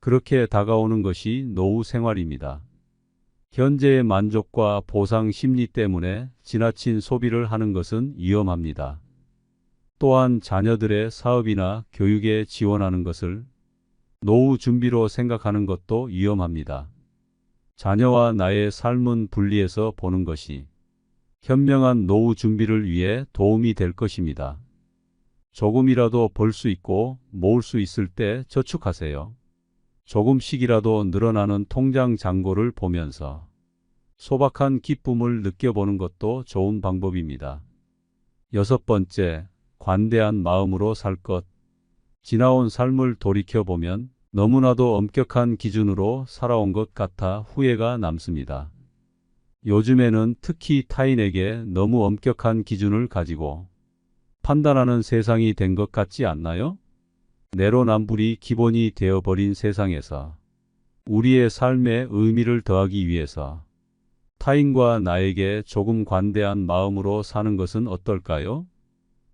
그렇게 다가오는 것이 노후 생활입니다. 현재의 만족과 보상 심리 때문에 지나친 소비를 하는 것은 위험합니다. 또한 자녀들의 사업이나 교육에 지원하는 것을 노후 준비로 생각하는 것도 위험합니다. 자녀와 나의 삶은 분리해서 보는 것이 현명한 노후 준비를 위해 도움이 될 것입니다. 조금이라도 벌 수 있고 모을 수 있을 때 저축하세요. 조금씩이라도 늘어나는 통장 잔고를 보면서 소박한 기쁨을 느껴보는 것도 좋은 방법입니다. 여섯 번째, 관대한 마음으로 살 것. 지나온 삶을 돌이켜보면 너무나도 엄격한 기준으로 살아온 것 같아 후회가 남습니다. 요즘에는 특히 타인에게 너무 엄격한 기준을 가지고 판단하는 세상이 된 것 같지 않나요? 내로남불이 기본이 되어버린 세상에서 우리의 삶에 의미를 더하기 위해서 타인과 나에게 조금 관대한 마음으로 사는 것은 어떨까요?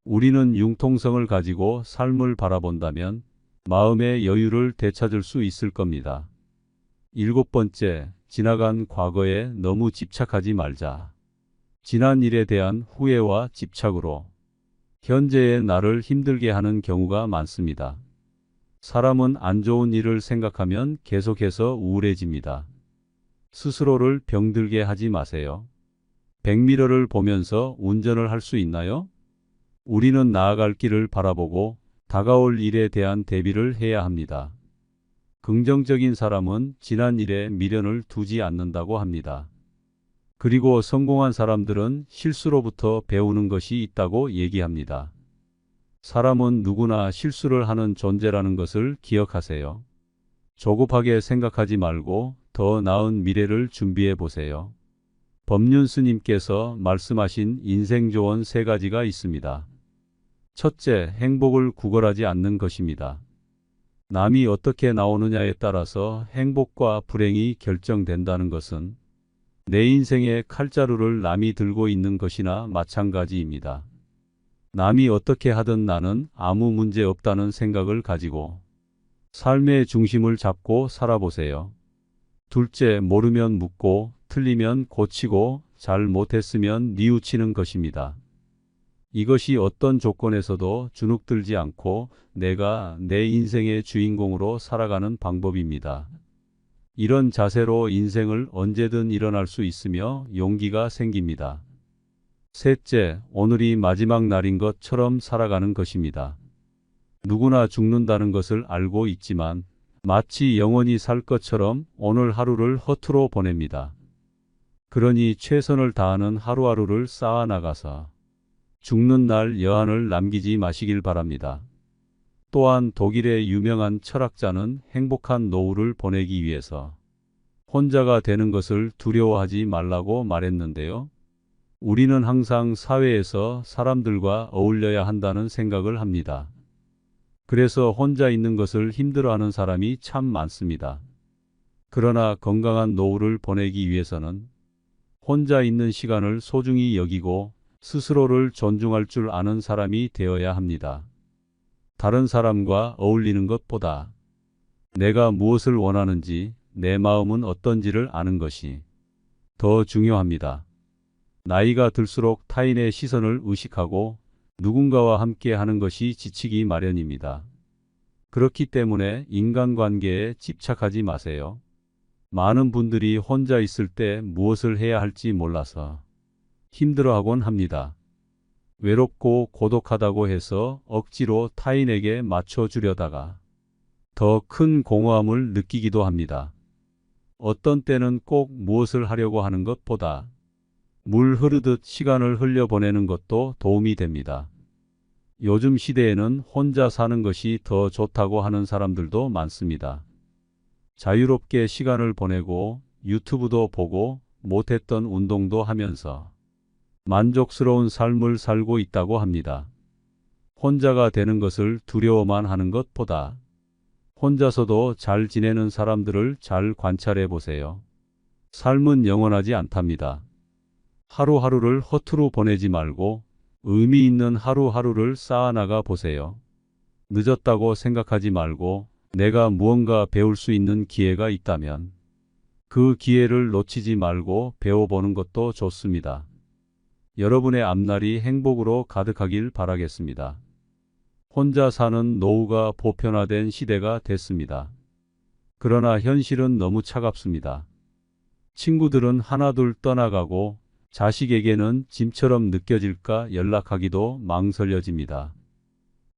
우리는 융통성을 가지고 삶을 바라본다면 마음의 여유를 되찾을 수 있을 겁니다. 일곱 번째, 지나간 과거에 너무 집착하지 말자. 지난 일에 대한 후회와 집착으로 현재의 나를 힘들게 하는 경우가 많습니다. 사람은 안 좋은 일을 생각하면 계속해서 우울해집니다. 스스로를 병들게 하지 마세요. 백미러를 보면서 운전을 할 수 있나요? 우리는 나아갈 길을 바라보고 다가올 일에 대한 대비를 해야 합니다. 긍정적인 사람은 지난 일에 미련을 두지 않는다고 합니다. 그리고 성공한 사람들은 실수로부터 배우는 것이 있다고 얘기합니다. 사람은 누구나 실수를 하는 존재라는 것을 기억하세요. 조급하게 생각하지 말고 더 나은 미래를 준비해 보세요. 법륜 스님께서 말씀하신 인생 조언 3가지가 있습니다. 첫째, 행복을 구걸하지 않는 것입니다. 남이 어떻게 나오느냐에 따라서 행복과 불행이 결정된다는 것은 내 인생의 칼자루를 남이 들고 있는 것이나 마찬가지입니다. 남이 어떻게 하든 나는 아무 문제 없다는 생각을 가지고 삶의 중심을 잡고 살아보세요. 둘째, 모르면 묻고 틀리면 고치고 잘 못했으면 뉘우치는 것입니다. 이것이 어떤 조건에서도 주눅들지 않고 내가 내 인생의 주인공으로 살아가는 방법입니다. 이런 자세로 인생을 언제든 일어날 수 있으며 용기가 생깁니다. 셋째, 오늘이 마지막 날인 것처럼 살아가는 것입니다. 누구나 죽는다는 것을 알고 있지만 마치 영원히 살 것처럼 오늘 하루를 허투루 보냅니다. 그러니 최선을 다하는 하루하루를 쌓아 나가서 죽는 날 여한을 남기지 마시길 바랍니다. 또한 독일의 유명한 철학자는 행복한 노후를 보내기 위해서 혼자가 되는 것을 두려워하지 말라고 말했는데요. 우리는 항상 사회에서 사람들과 어울려야 한다는 생각을 합니다. 그래서 혼자 있는 것을 힘들어하는 사람이 참 많습니다. 그러나 건강한 노후를 보내기 위해서는 혼자 있는 시간을 소중히 여기고 스스로를 존중할 줄 아는 사람이 되어야 합니다. 다른 사람과 어울리는 것보다 내가 무엇을 원하는지, 내 마음은 어떤지를 아는 것이 더 중요합니다. 나이가 들수록 타인의 시선을 의식하고 누군가와 함께 하는 것이 지치기 마련입니다. 그렇기 때문에 인간관계에 집착하지 마세요. 많은 분들이 혼자 있을 때 무엇을 해야 할지 몰라서 힘들어하곤 합니다. 외롭고 고독하다고 해서 억지로 타인에게 맞춰주려다가 더 큰 공허함을 느끼기도 합니다. 어떤 때는 꼭 무엇을 하려고 하는 것보다 물 흐르듯 시간을 흘려보내는 것도 도움이 됩니다. 요즘 시대에는 혼자 사는 것이 더 좋다고 하는 사람들도 많습니다. 자유롭게 시간을 보내고 유튜브도 보고 못했던 운동도 하면서 만족스러운 삶을 살고 있다고 합니다. 혼자가 되는 것을 두려워만 하는 것보다 혼자서도 잘 지내는 사람들을 잘 관찰해 보세요. 삶은 영원하지 않답니다. 하루하루를 허투루 보내지 말고 의미 있는 하루하루를 쌓아나가 보세요. 늦었다고 생각하지 말고 내가 무언가 배울 수 있는 기회가 있다면 그 기회를 놓치지 말고 배워보는 것도 좋습니다. 여러분의 앞날이 행복으로 가득하길 바라겠습니다. 혼자 사는 노후가 보편화된 시대가 됐습니다. 그러나 현실은 너무 차갑습니다. 친구들은 하나둘 떠나가고 자식에게는 짐처럼 느껴질까 연락하기도 망설여집니다.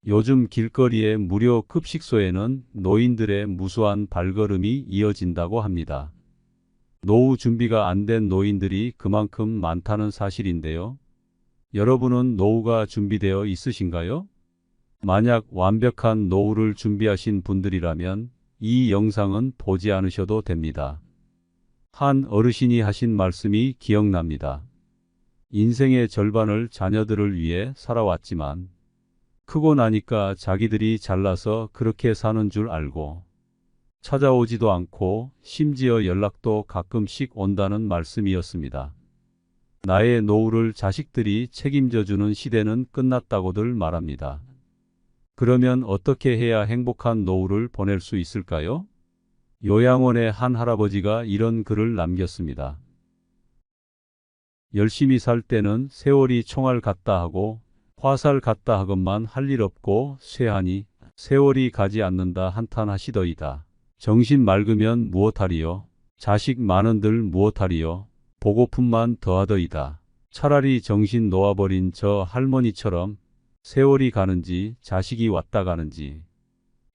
요즘 길거리의 무료 급식소에는 노인들의 무수한 발걸음이 이어진다고 합니다. 노후 준비가 안 된 노인들이 그만큼 많다는 사실인데요. 여러분은 노후가 준비되어 있으신가요? 만약 완벽한 노후를 준비하신 분들이라면 이 영상은 보지 않으셔도 됩니다. 한 어르신이 하신 말씀이 기억납니다. 인생의 절반을 자녀들을 위해 살아왔지만 크고 나니까 자기들이 잘나서 그렇게 사는 줄 알고 찾아오지도 않고 심지어 연락도 가끔씩 온다는 말씀이었습니다. 나의 노후를 자식들이 책임져주는 시대는 끝났다고들 말합니다. 그러면 어떻게 해야 행복한 노후를 보낼 수 있을까요? 요양원의 한 할아버지가 이런 글을 남겼습니다. 열심히 살 때는 세월이 총알 같다 하고 화살 같다 하건만 할 일 없고 쇠하니 세월이 가지 않는다 한탄하시더이다. 정신 맑으면 무엇하리요? 자식 많은들 무엇하리요? 보고품만 더하더이다. 차라리 정신 놓아버린 저 할머니처럼 세월이 가는지 자식이 왔다 가는지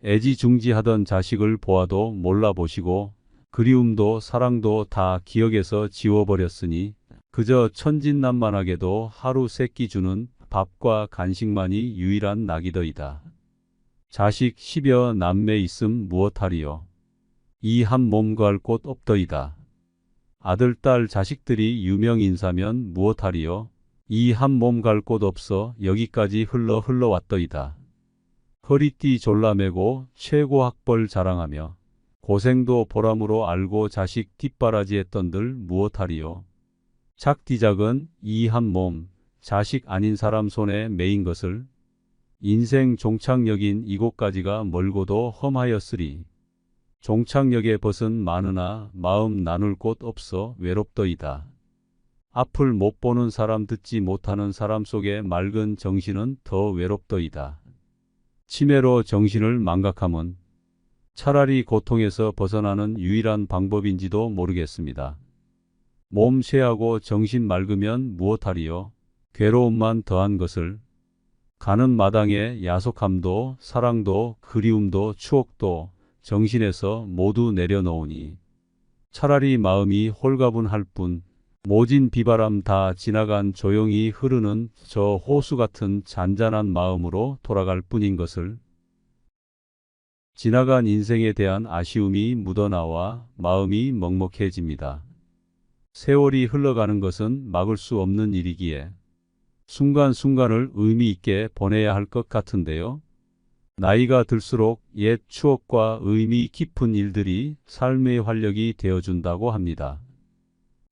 애지중지하던 자식을 보아도 몰라보시고 그리움도 사랑도 다 기억에서 지워버렸으니 그저 천진난만하게도 하루 세끼 주는 밥과 간식만이 유일한 낙이더이다. 자식 10여 남매 있음 무엇하리요? 이 한 몸 구할 곳 없더이다. 아들 딸 자식들이 유명인사면 무엇하리요? 이 한 몸 갈 곳 없어 여기까지 흘러왔더이다. 허리띠 졸라매고 최고 학벌 자랑하며 고생도 보람으로 알고 자식 뒷바라지했던들 무엇하리요? 작디작은 이 한 몸, 자식 아닌 사람 손에 매인 것을 인생 종착역인 이곳까지가 멀고도 험하였으리. 종착역에 벗은 많으나 마음 나눌 곳 없어 외롭더이다. 앞을 못 보는 사람, 듣지 못하는 사람 속에 맑은 정신은 더 외롭더이다. 치매로 정신을 망각함은 차라리 고통에서 벗어나는 유일한 방법인지도 모르겠습니다. 몸 쇠하고 정신 맑으면 무엇하리요? 괴로움만 더한 것을. 가는 마당에 야속함도 사랑도 그리움도 추억도 정신에서 모두 내려놓으니 차라리 마음이 홀가분할 뿐 모진 비바람 다 지나간 조용히 흐르는 저 호수 같은 잔잔한 마음으로 돌아갈 뿐인 것을. 지나간 인생에 대한 아쉬움이 묻어나와 마음이 먹먹해집니다. 세월이 흘러가는 것은 막을 수 없는 일이기에 순간순간을 의미 있게 보내야 할 것 같은데요. 나이가 들수록 옛 추억과 의미 깊은 일들이 삶의 활력이 되어준다고 합니다.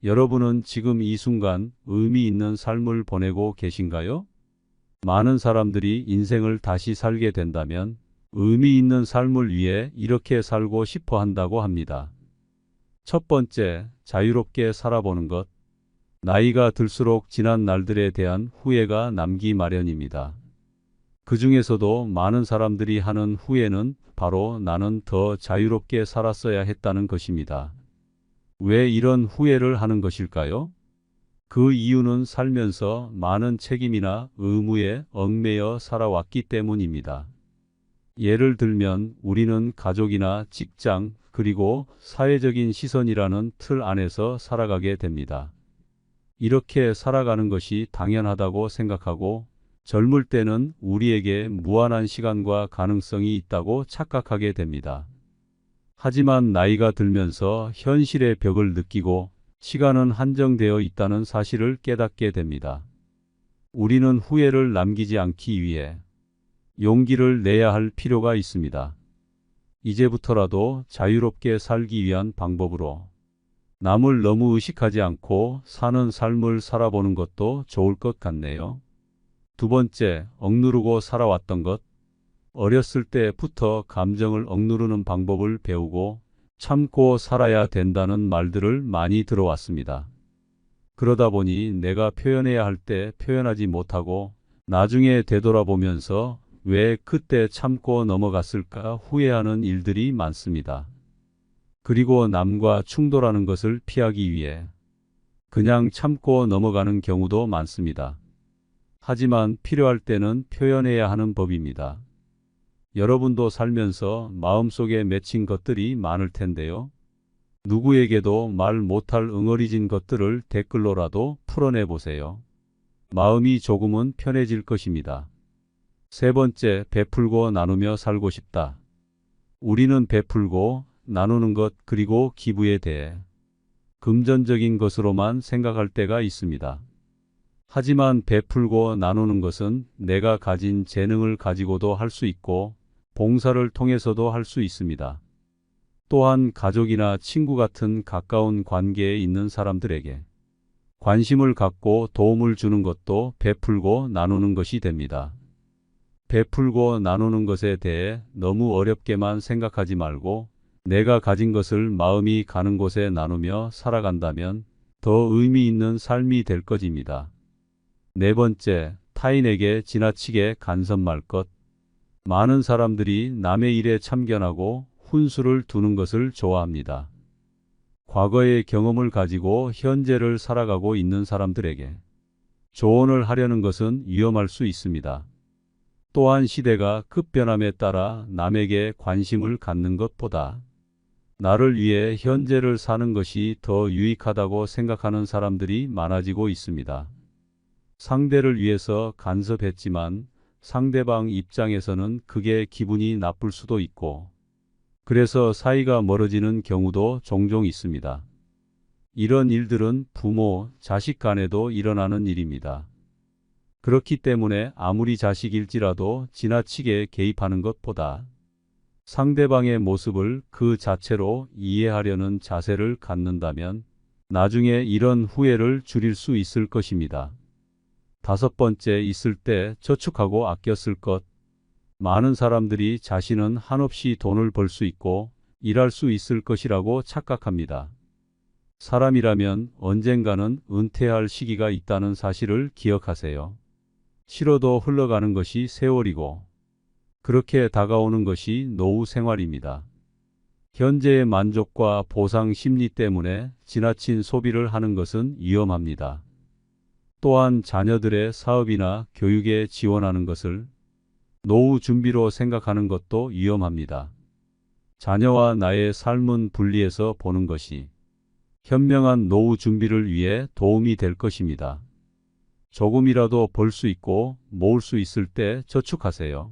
여러분은 지금 이 순간 의미 있는 삶을 보내고 계신가요? 많은 사람들이 인생을 다시 살게 된다면 의미 있는 삶을 위해 이렇게 살고 싶어 한다고 합니다. 첫 번째, 자유롭게 살아보는 것. 나이가 들수록 지난 날들에 대한 후회가 남기 마련입니다. 그 중에서도 많은 사람들이 하는 후회는 바로 나는 더 자유롭게 살았어야 했다는 것입니다. 왜 이런 후회를 하는 것일까요? 그 이유는 살면서 많은 책임이나 의무에 얽매여 살아왔기 때문입니다. 예를 들면 우리는 가족이나 직장 그리고 사회적인 시선이라는 틀 안에서 살아가게 됩니다. 이렇게 살아가는 것이 당연하다고 생각하고 젊을 때는 우리에게 무한한 시간과 가능성이 있다고 착각하게 됩니다. 하지만 나이가 들면서 현실의 벽을 느끼고 시간은 한정되어 있다는 사실을 깨닫게 됩니다. 우리는 후회를 남기지 않기 위해 용기를 내야 할 필요가 있습니다. 이제부터라도 자유롭게 살기 위한 방법으로 남을 너무 의식하지 않고 사는 삶을 살아보는 것도 좋을 것 같네요. 두 번째, 억누르고 살아왔던 것. 어렸을 때부터 감정을 억누르는 방법을 배우고 참고 살아야 된다는 말들을 많이 들어왔습니다. 그러다 보니 내가 표현해야 할 때 표현하지 못하고 나중에 되돌아보면서 왜 그때 참고 넘어갔을까 후회하는 일들이 많습니다. 그리고 남과 충돌하는 것을 피하기 위해 그냥 참고 넘어가는 경우도 많습니다. 하지만 필요할 때는 표현해야 하는 법입니다. 여러분도 살면서 마음속에 맺힌 것들이 많을 텐데요. 누구에게도 말 못할 응어리진 것들을 댓글로라도 풀어내 보세요. 마음이 조금은 편해질 것입니다. 세 번째, 베풀고 나누며 살고 싶다. 우리는 베풀고 나누는 것 그리고 기부에 대해 금전적인 것으로만 생각할 때가 있습니다. 하지만 베풀고 나누는 것은 내가 가진 재능을 가지고도 할 수 있고 봉사를 통해서도 할 수 있습니다. 또한 가족이나 친구 같은 가까운 관계에 있는 사람들에게 관심을 갖고 도움을 주는 것도 베풀고 나누는 것이 됩니다. 베풀고 나누는 것에 대해 너무 어렵게만 생각하지 말고 내가 가진 것을 마음이 가는 곳에 나누며 살아간다면 더 의미 있는 삶이 될 것입니다. 네 번째, 타인에게 지나치게 간섭 말 것. 많은 사람들이 남의 일에 참견하고 훈수를 두는 것을 좋아합니다. 과거의 경험을 가지고 현재를 살아가고 있는 사람들에게 조언을 하려는 것은 위험할 수 있습니다. 또한 시대가 급변함에 따라 남에게 관심을 갖는 것보다 나를 위해 현재를 사는 것이 더 유익하다고 생각하는 사람들이 많아지고 있습니다. 상대를 위해서 간섭했지만 상대방 입장에서는 그게 기분이 나쁠 수도 있고 그래서 사이가 멀어지는 경우도 종종 있습니다. 이런 일들은 부모, 자식 간에도 일어나는 일입니다. 그렇기 때문에 아무리 자식일지라도 지나치게 개입하는 것보다 상대방의 모습을 그 자체로 이해하려는 자세를 갖는다면 나중에 이런 후회를 줄일 수 있을 것입니다. 다섯 번째, 있을 때 저축하고 아껴 쓸 것. 많은 사람들이 자신은 한없이 돈을 벌 수 있고 일할 수 있을 것이라고 착각합니다. 사람이라면 언젠가는 은퇴할 시기가 있다는 사실을 기억하세요. 싫어도 흘러가는 것이 세월이고 그렇게 다가오는 것이 노후 생활입니다. 현재의 만족과 보상 심리 때문에 지나친 소비를 하는 것은 위험합니다. 또한 자녀들의 사업이나 교육에 지원하는 것을 노후 준비로 생각하는 것도 위험합니다. 자녀와 나의 삶은 분리해서 보는 것이 현명한 노후 준비를 위해 도움이 될 것입니다. 조금이라도 벌 수 있고 모을 수 있을 때 저축하세요.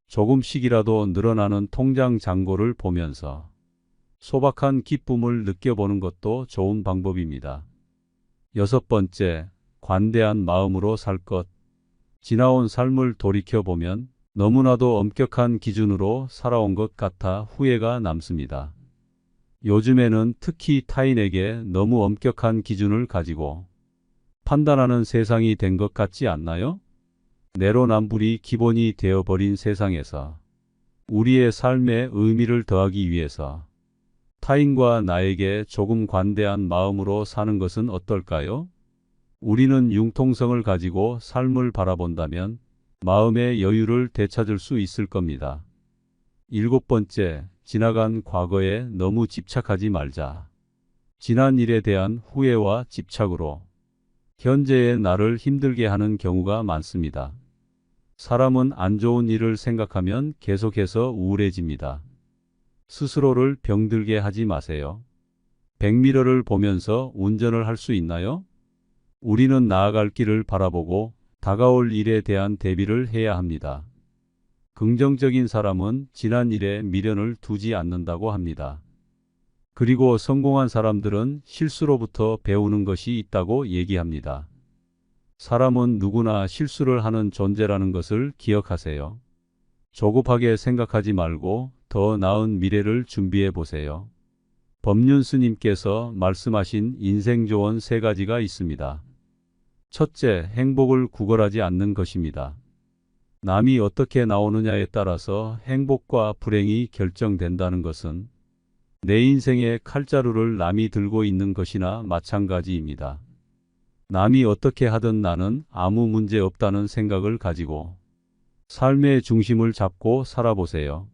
조금씩이라도 늘어나는 통장 잔고를 보면서 소박한 기쁨을 느껴보는 것도 좋은 방법입니다. 6번째, 관대한 마음으로 살 것. 지나온 삶을 돌이켜보면 너무나도 엄격한 기준으로 살아온 것 같아 후회가 남습니다. 요즘에는 특히 타인에게 너무 엄격한 기준을 가지고 판단하는 세상이 된 것 같지 않나요? 내로남불이 기본이 되어버린 세상에서 우리의 삶에 의미를 더하기 위해서 타인과 나에게 조금 관대한 마음으로 사는 것은 어떨까요? 우리는 융통성을 가지고 삶을 바라본다면 마음의 여유를 되찾을 수 있을 겁니다. 7번째, 지나간 과거에 너무 집착하지 말자. 지난 일에 대한 후회와 집착으로 현재의 나를 힘들게 하는 경우가 많습니다. 사람은 안 좋은 일을 생각하면 계속해서 우울해집니다. 스스로를 병들게 하지 마세요. 백미러를 보면서 운전을 할 수 있나요? 우리는 나아갈 길을 바라보고 다가올 일에 대한 대비를 해야 합니다. 긍정적인 사람은 지난 일에 미련을 두지 않는다고 합니다. 그리고 성공한 사람들은 실수로부터 배우는 것이 있다고 얘기합니다. 사람은 누구나 실수를 하는 존재라는 것을 기억하세요. 조급하게 생각하지 말고 더 나은 미래를 준비해 보세요. 법륜 스님께서 말씀하신 인생 조언 3가지가 있습니다. 첫째, 행복을 구걸하지 않는 것입니다. 남이 어떻게 나오느냐에 따라서 행복과 불행이 결정된다는 것은 내 인생의 칼자루를 남이 들고 있는 것이나 마찬가지입니다. 남이 어떻게 하든 나는 아무 문제 없다는 생각을 가지고 삶의 중심을 잡고 살아보세요.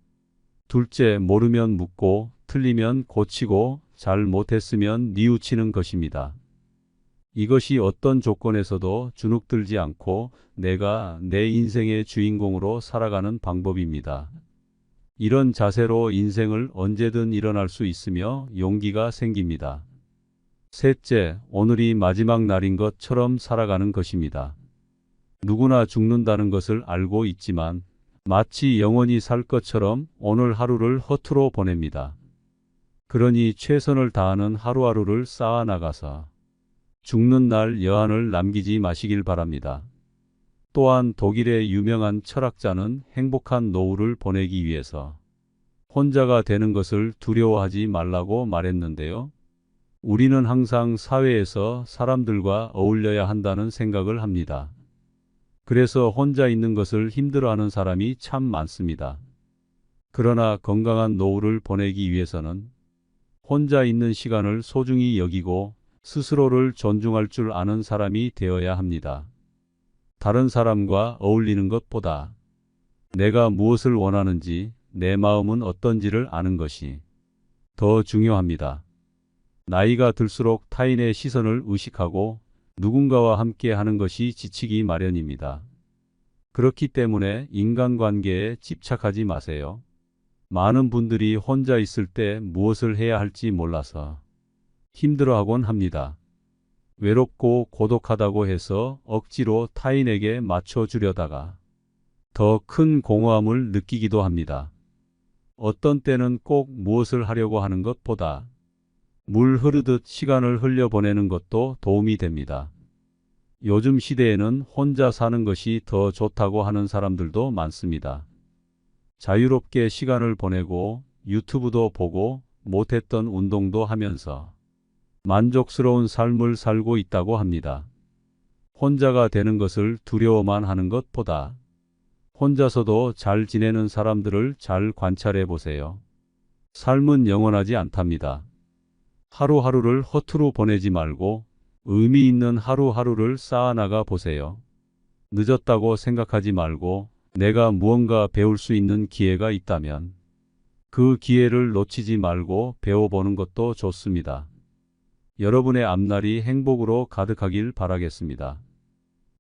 둘째, 모르면 묻고 틀리면 고치고 잘 못했으면 뉘우치는 것입니다. 이것이 어떤 조건에서도 주눅들지 않고 내가 내 인생의 주인공으로 살아가는 방법입니다. 이런 자세로 인생을 언제든 일어날 수 있으며 용기가 생깁니다. 셋째, 오늘이 마지막 날인 것처럼 살아가는 것입니다. 누구나 죽는다는 것을 알고 있지만 마치 영원히 살 것처럼 오늘 하루를 허투루 보냅니다. 그러니 최선을 다하는 하루하루를 쌓아나가서 죽는 날 여한을 남기지 마시길 바랍니다. 또한 독일의 유명한 철학자는 행복한 노후를 보내기 위해서 혼자가 되는 것을 두려워하지 말라고 말했는데요. 우리는 항상 사회에서 사람들과 어울려야 한다는 생각을 합니다. 그래서 혼자 있는 것을 힘들어하는 사람이 참 많습니다. 그러나 건강한 노후를 보내기 위해서는 혼자 있는 시간을 소중히 여기고 스스로를 존중할 줄 아는 사람이 되어야 합니다. 다른 사람과 어울리는 것보다 내가 무엇을 원하는지, 내 마음은 어떤지를 아는 것이 더 중요합니다. 나이가 들수록 타인의 시선을 의식하고 누군가와 함께 하는 것이 지치기 마련입니다. 그렇기 때문에 인간관계에 집착하지 마세요. 많은 분들이 혼자 있을 때 무엇을 해야 할지 몰라서 힘들어하곤 합니다. 외롭고 고독하다고 해서 억지로 타인에게 맞춰주려다가 더 큰 공허함을 느끼기도 합니다. 어떤 때는 꼭 무엇을 하려고 하는 것보다 물 흐르듯 시간을 흘려보내는 것도 도움이 됩니다. 요즘 시대에는 혼자 사는 것이 더 좋다고 하는 사람들도 많습니다. 자유롭게 시간을 보내고 유튜브도 보고 못했던 운동도 하면서 만족스러운 삶을 살고 있다고 합니다. 혼자가 되는 것을 두려워만 하는 것보다 혼자서도 잘 지내는 사람들을 잘 관찰해 보세요. 삶은 영원하지 않답니다. 하루하루를 허투루 보내지 말고 의미 있는 하루하루를 쌓아나가 보세요. 늦었다고 생각하지 말고 내가 무언가 배울 수 있는 기회가 있다면 그 기회를 놓치지 말고 배워보는 것도 좋습니다. 여러분의 앞날이 행복으로 가득하길 바라겠습니다.